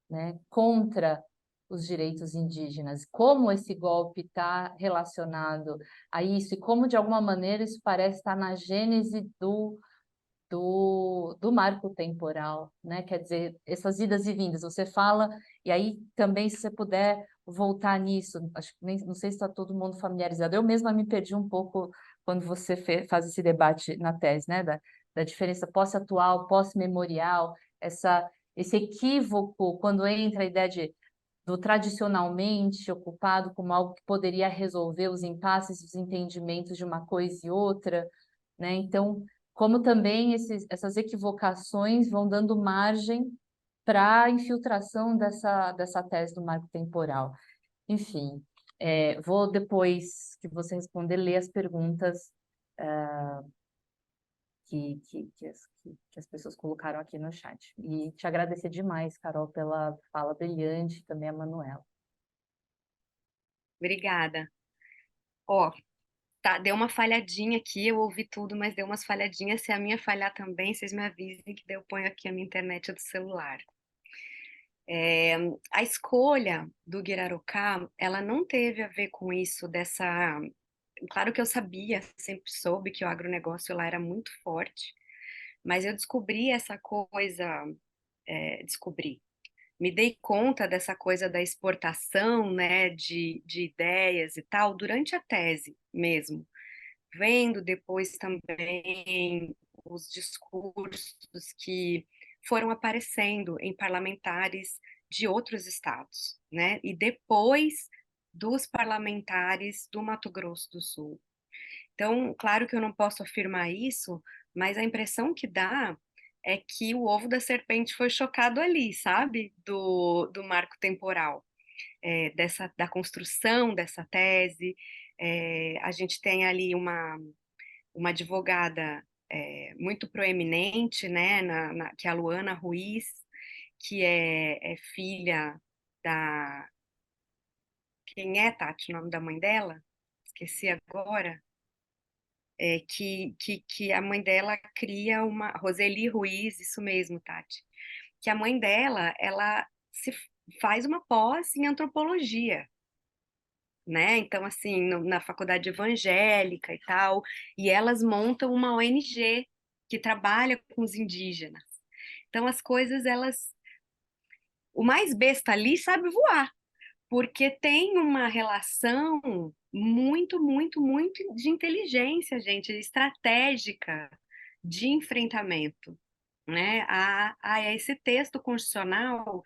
né, contra os direitos indígenas, como esse golpe está relacionado a isso e como, de alguma maneira, isso parece estar na gênese do marco temporal, né? Quer dizer, essas idas e vindas, você fala, e aí também, se você puder voltar nisso, acho que não sei se está todo mundo familiarizado, eu mesma me perdi um pouco quando você faz esse debate na tese, né? Da diferença pós-atual, pós-memorial, esse equívoco quando entra a ideia do tradicionalmente ocupado como algo que poderia resolver os impasses, os entendimentos de uma coisa e outra, né? Então, como também essas equivocações vão dando margem para a infiltração dessa tese do marco temporal. Enfim, vou depois que você responder, ler as perguntas que as pessoas colocaram aqui no chat. E te agradecer demais, Carol, pela fala brilhante, também a Manuela. Obrigada. Ó, tá, deu uma falhadinha aqui, eu ouvi tudo, mas deu umas falhadinhas. Se a minha falhar também, vocês me avisem que daí eu ponho aqui a minha internet do celular. A escolha do Guirarocá, ela não teve a ver com isso dessa... Claro que eu sabia, sempre soube que o agronegócio lá era muito forte, mas eu descobri essa coisa, descobri, me dei conta dessa coisa da exportação, né, de ideias e tal, durante a tese mesmo, vendo depois também os discursos que foram aparecendo em parlamentares de outros estados, né, e depois dos parlamentares do Mato Grosso do Sul. Então, claro que eu não posso afirmar isso, mas a impressão que dá é que o ovo da serpente foi chocado ali, sabe? Do marco temporal. da construção dessa tese. A gente tem ali uma advogada muito proeminente, né, que é a Luana Ruiz, que é filha da... Quem é, Tati, o nome da mãe dela? Esqueci agora. Que a mãe dela cria uma... Roseli Ruiz, isso mesmo, Tati. Que a mãe dela, ela faz uma pós em antropologia, né? Então, assim, na faculdade evangélica e tal, e elas montam uma ONG que trabalha com os indígenas. Então, as coisas, elas... O mais besta ali sabe voar, porque tem uma relação muito, muito, muito de inteligência, gente, estratégica de enfrentamento, né, a esse texto constitucional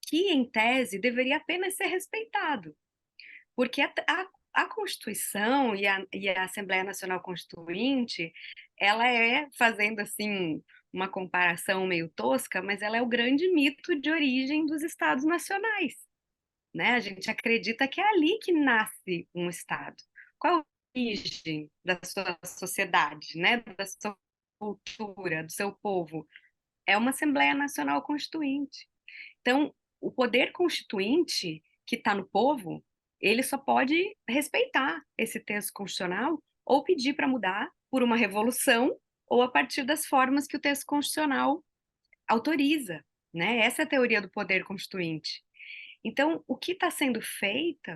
que, em tese, deveria apenas ser respeitado, porque a Constituição e a Assembleia Nacional Constituinte, ela fazendo assim uma comparação meio tosca, mas ela é o grande mito de origem dos Estados nacionais, né? A gente acredita que é ali que nasce um Estado. Qual é a origem da sua sociedade, né? Da sua cultura, do seu povo? É uma Assembleia Nacional Constituinte. Então, o poder constituinte que está no povo, ele só pode respeitar esse texto constitucional ou pedir para mudar por uma revolução ou a partir das formas que o texto constitucional autoriza, né? Essa é a teoria do poder constituinte. Então, o que está sendo feito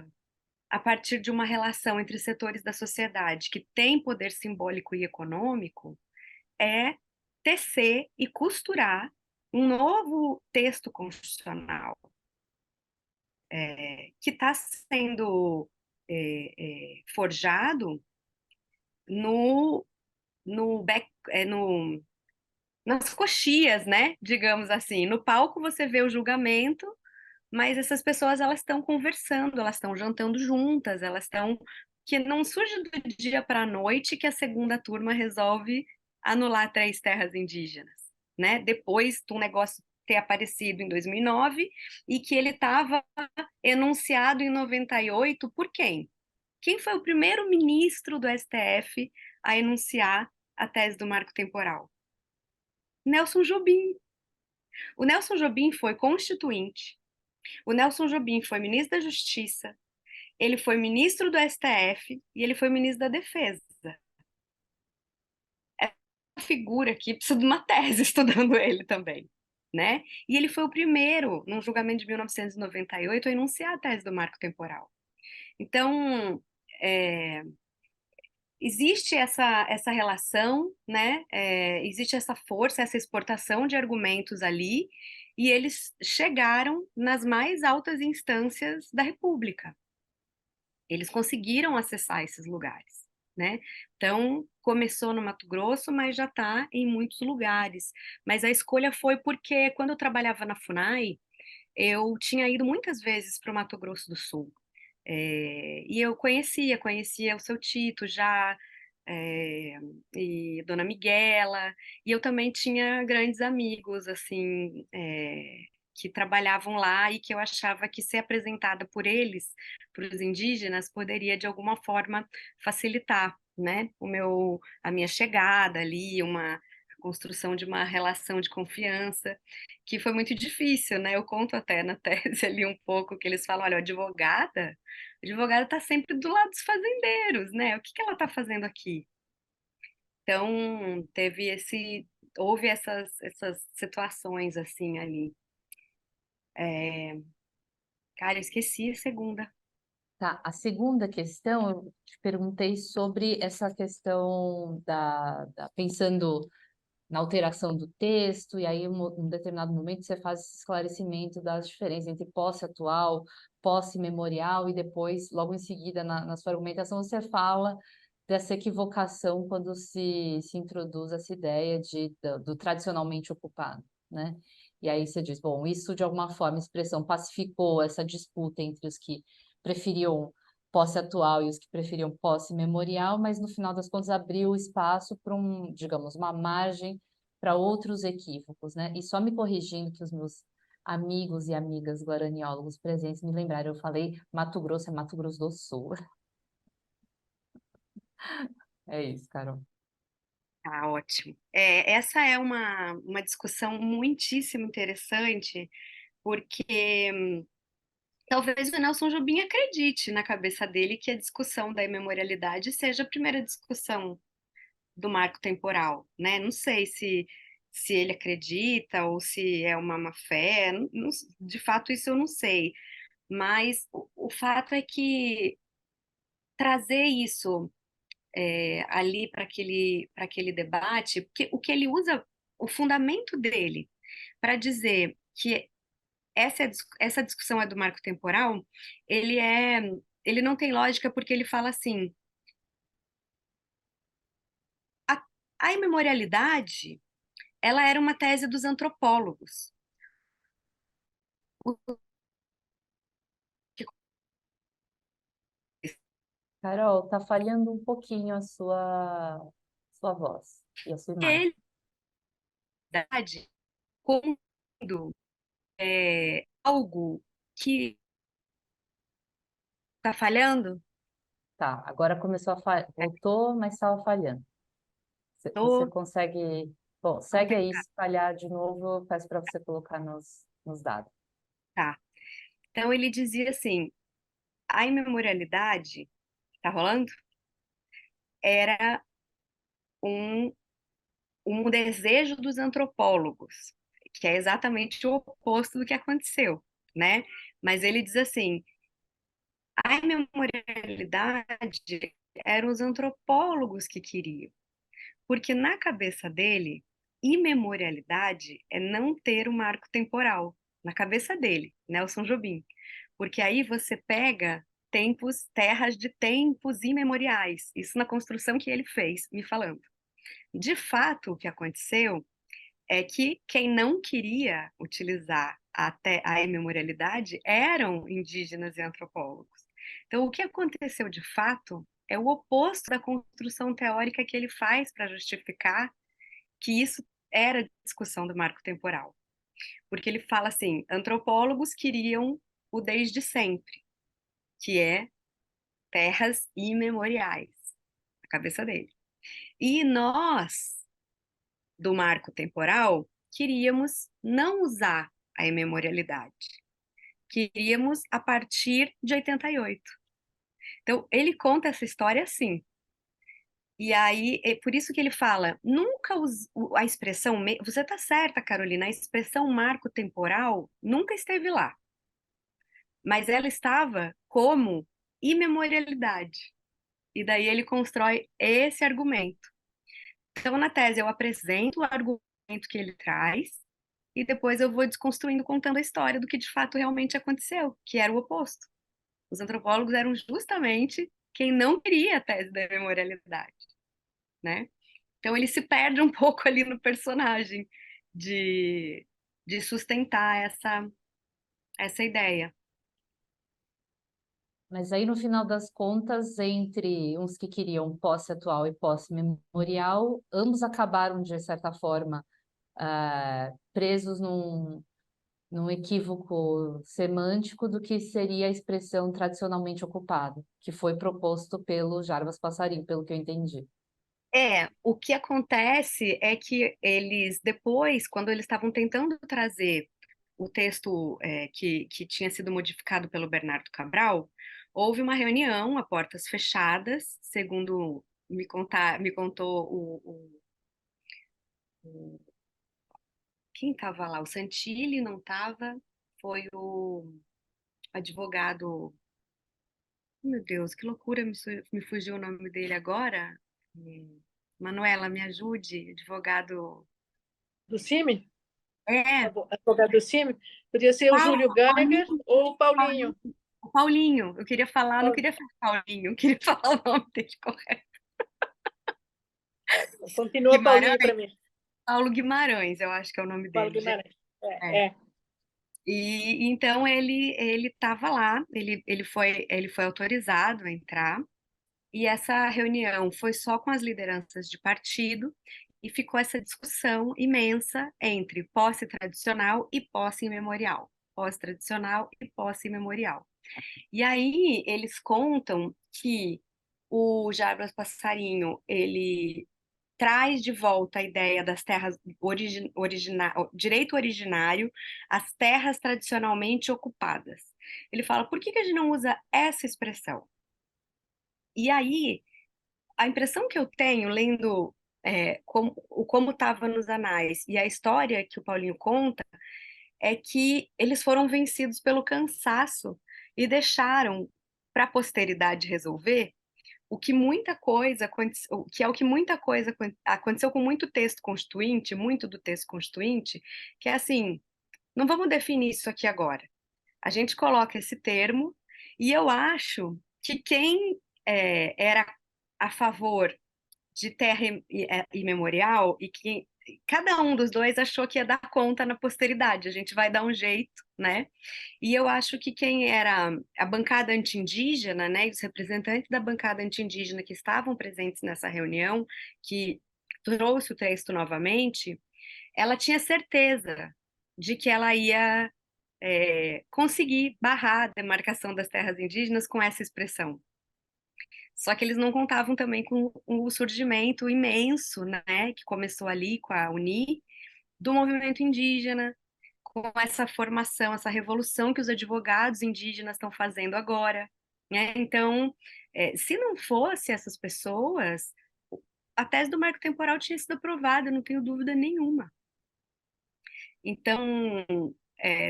a partir de uma relação entre setores da sociedade que tem poder simbólico e econômico é tecer e costurar um novo texto constitucional que está sendo forjado no, no, back, nas coxias, né? Digamos assim. No palco você vê o julgamento, mas essas pessoas elas estão conversando, elas estão jantando juntas, elas estão... Que não surge do dia para a noite que a segunda turma resolve anular 3 terras indígenas, né? Depois de um negócio ter aparecido em 2009 e que ele estava enunciado em 98 por quem? Quem foi o primeiro ministro do STF a enunciar a tese do marco temporal? Nelson Jobim. O Nelson Jobim foi constituinte, o Nelson Jobim foi ministro da Justiça, ele foi ministro do STF e ele foi ministro da Defesa. É uma figura que precisa de uma tese estudando ele também, né? E ele foi o primeiro, num julgamento de 1998, a enunciar a tese do marco temporal. Então, existe essa relação, né? Existe essa força, essa exportação de argumentos ali, e eles chegaram nas mais altas instâncias da República. Eles conseguiram acessar esses lugares, né? Então, começou no Mato Grosso, mas já está em muitos lugares. Mas a escolha foi porque, quando eu trabalhava na FUNAI, eu tinha ido muitas vezes para o Mato Grosso do Sul. E eu conhecia o seu Tito já, e Dona Miguela, e eu também tinha grandes amigos, assim, que trabalhavam lá e que eu achava que ser apresentada por eles, para os indígenas, poderia de alguma forma facilitar, né, a minha chegada ali, uma construção de uma relação de confiança, que foi muito difícil, né? Eu conto até na tese ali um pouco que eles falam, olha, a advogada está sempre do lado dos fazendeiros, né? O que ela está fazendo aqui? Então, houve essas situações assim ali. Cara, eu esqueci a segunda. Tá, a segunda questão, eu te perguntei sobre essa questão pensando na alteração do texto, e aí, em um determinado momento, você faz esse esclarecimento das diferenças entre posse atual, posse memorial, e depois, logo em seguida, na sua argumentação, você fala dessa equivocação quando se introduz essa ideia do tradicionalmente ocupado, né? E aí você diz, bom, isso de alguma forma, a expressão pacificou essa disputa entre os que preferiam posse atual e os que preferiam posse memorial, mas no final das contas abriu espaço para digamos, uma margem para outros equívocos, né? E só me corrigindo que os meus amigos e amigas guaraniólogos presentes me lembraram. Eu falei Mato Grosso, é Mato Grosso do Sul. É isso, Carol. Tá ótimo. Essa é uma discussão muitíssimo interessante, porque talvez o Nelson Jobim acredite na cabeça dele que a discussão da imemorialidade seja a primeira discussão do marco temporal, né? Não sei se ele acredita ou se é uma má-fé, de fato isso eu não sei, mas o fato é que trazer isso ali para aquele debate, porque o que ele usa, o fundamento dele para dizer que essa discussão é do marco temporal, ele não tem lógica porque ele fala assim, a, a imemorialidade, ela era uma tese dos antropólogos. O Carol, tá falhando um pouquinho a sua voz e a sua imagem. que ele quando algo que está falhando, Tá, agora começou a falhar. Voltou, mas estava falhando. Você ou consegue. Bom, vamos segue aí, tentar, se falhar de novo, eu peço para você colocar nos dados. tá? Então ele dizia assim, a imemorialidade, tá rolando? Era um, um desejo dos antropólogos, que é exatamente o oposto do que aconteceu, né? Mas ele diz assim, a imemorialidade eram os antropólogos que queriam, porque na cabeça dele, imemorialidade é não ter um marco temporal, na cabeça dele, Nelson Jobim, porque aí você pega terras de tempos imemoriais, isso na construção que ele fez, me falando. De fato, o que aconteceu é que quem não queria utilizar a imemorialidade eram indígenas e antropólogos. Então, o que aconteceu de fato é o oposto da construção teórica que ele faz para justificar que isso era discussão do marco temporal. Porque ele fala assim: antropólogos queriam o desde sempre, que é terras imemoriais, na cabeça dele. E nós, do marco temporal, queríamos não usar a imemorialidade. Queríamos a partir de 88. Então, ele conta essa história assim. E aí, é por isso que ele fala, nunca a expressão, você está certa, Carolina, a expressão marco temporal nunca esteve lá, mas ela estava como imemorialidade. E daí ele constrói esse argumento. Então, na tese, eu apresento o argumento que ele traz, e depois eu vou desconstruindo, contando a história do que de fato realmente aconteceu, que era o oposto. Os antropólogos eram justamente quem não queria a tese da memorialidade, né? Então ele se perde um pouco ali no personagem de, de sustentar essa ideia. Mas aí, no final das contas, entre uns que queriam posse atual e posse memorial, ambos acabaram, de certa forma, presos num equívoco semântico do que seria a expressão tradicionalmente ocupada, que foi proposto pelo Jarbas Passarinho, pelo que eu entendi. O que acontece é que eles, depois, quando eles estavam tentando trazer o texto que tinha sido modificado pelo Bernardo Cabral, houve uma reunião a portas fechadas, segundo me contou quem estava lá? O Santilli não estava, foi o advogado. Meu Deus, que loucura, me fugiu o nome dele agora. Manuela, me ajude, advogado. Do CIMI? É, Advogado do CIMI? Podia ser o Júlio Geiger Paulinho, ou o Paulinho, Paulinho. Paulinho. Eu queria falar, não queria falar Paulinho, eu queria falar o nome dele correto. Continua Paulinho Guimarães, para mim. Paulo Guimarães, eu acho que é o nome Paulo dele, gente. Guimarães. É, É. é. E então ele estava lá, ele foi autorizado a entrar. E essa reunião foi só com as lideranças de partido, e ficou essa discussão imensa entre posse tradicional e posse imemorial. Posse tradicional e posse imemorial. E aí eles contam que o Jarbas Passarinho, ele traz de volta a ideia das terras direito originário, as terras tradicionalmente ocupadas. Ele fala, por que a gente não usa essa expressão? E aí, a impressão que eu tenho, lendo como estava nos anais e a história que o Paulinho conta, é que eles foram vencidos pelo cansaço e deixaram para a posteridade resolver o que muita coisa, o que muita coisa aconteceu com muito texto constituinte, muito do texto constituinte, que é assim, não vamos definir isso aqui agora. A gente coloca esse termo e eu acho que quem era a favor de terra imemorial e que cada um dos dois achou que ia dar conta na posteridade, a gente vai dar um jeito, né? E eu acho que quem era a bancada anti-indígena, né, e os representantes da bancada anti-indígena que estavam presentes nessa reunião, que trouxe o texto novamente, ela tinha certeza de que ela ia conseguir barrar a demarcação das terras indígenas com essa expressão. Só que eles não contavam também com o surgimento imenso, né, que começou ali com a UNI, do movimento indígena, com essa formação, essa revolução que os advogados indígenas estão fazendo agora, né? Então, se não fosse essas pessoas, a tese do marco temporal tinha sido aprovada, eu não tenho dúvida nenhuma. Então,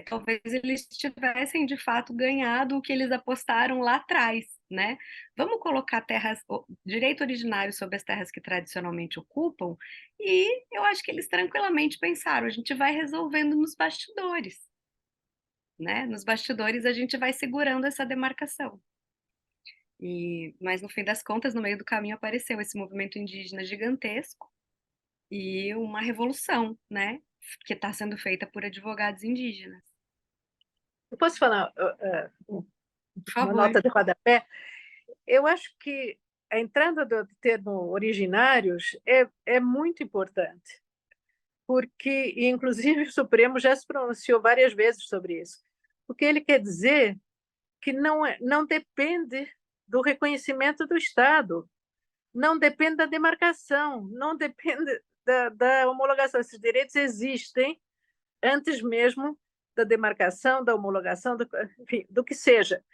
talvez eles tivessem de fato ganhado o que eles apostaram lá atrás, né? Vamos colocar direito originário sobre as terras que tradicionalmente ocupam, e eu acho que eles tranquilamente pensaram, a gente vai resolvendo nos bastidores, né? Nos bastidores a gente vai segurando essa demarcação. Mas no fim das contas, no meio do caminho apareceu esse movimento indígena gigantesco e uma revolução, né? Que está sendo feita por advogados indígenas. Eu posso falar Por uma favor. nota de rodapé? Eu acho que a entrada do termo originários é muito importante, porque, inclusive, o Supremo já se pronunciou várias vezes sobre isso, porque ele quer dizer que não depende do reconhecimento do Estado, não depende da demarcação, não depende da homologação. Esses direitos existem antes mesmo da demarcação, da homologação, enfim, do que seja.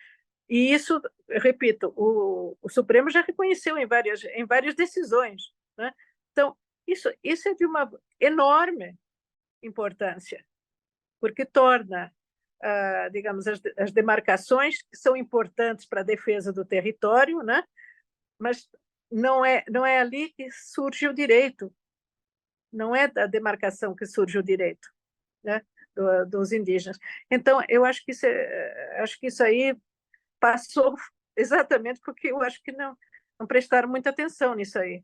E isso, repito, o Supremo já reconheceu em várias decisões, né? Então, isso é de uma enorme importância, porque torna, digamos, as demarcações que são importantes para a defesa do território, né? Mas não é ali que surge o direito, não é da demarcação que surge o direito, né? Dos indígenas. Então, eu acho que isso aí passou exatamente porque eu acho que não prestaram muita atenção nisso aí.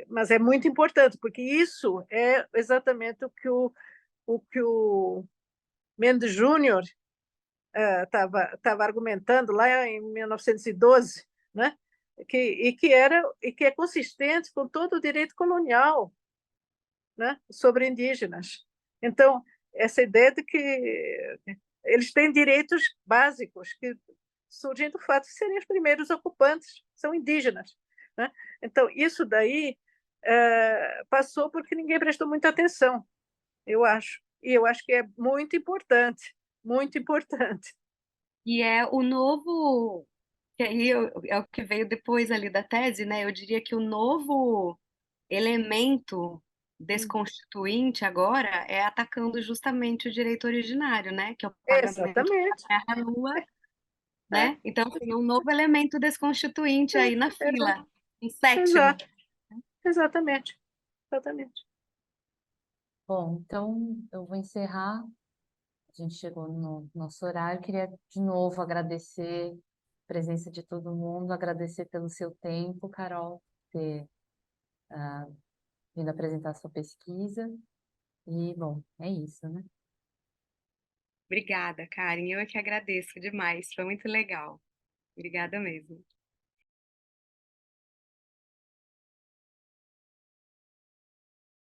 Mas é muito importante, porque isso é exatamente o que o Mendes Júnior estava argumentando lá em 1912, né? Que é consistente com todo o direito colonial, né? Sobre indígenas. Então, essa ideia de que eles têm direitos básicos que surgem do fato de serem os primeiros ocupantes, são indígenas, né? Então, isso daí passou porque ninguém prestou muita atenção, eu acho. E eu acho que é muito importante, muito importante. E é o novo, que aí é o que veio depois ali da tese, né? Eu diria que o novo elemento desconstituinte agora é atacando justamente o direito originário, né? Que é o pagamento da Exatamente. terra nua, É, né? Então, assim, um novo elemento desconstituinte aí na fila, em sétimo. exato, exatamente, exatamente. Bom, então eu vou encerrar. A gente chegou no nosso horário. Queria de novo agradecer a presença de todo mundo, agradecer pelo seu tempo, Carol, por ter vindo apresentar sua pesquisa. E, bom, é isso, né? Obrigada, Karen. Eu é que agradeço demais. Foi muito legal. Obrigada mesmo.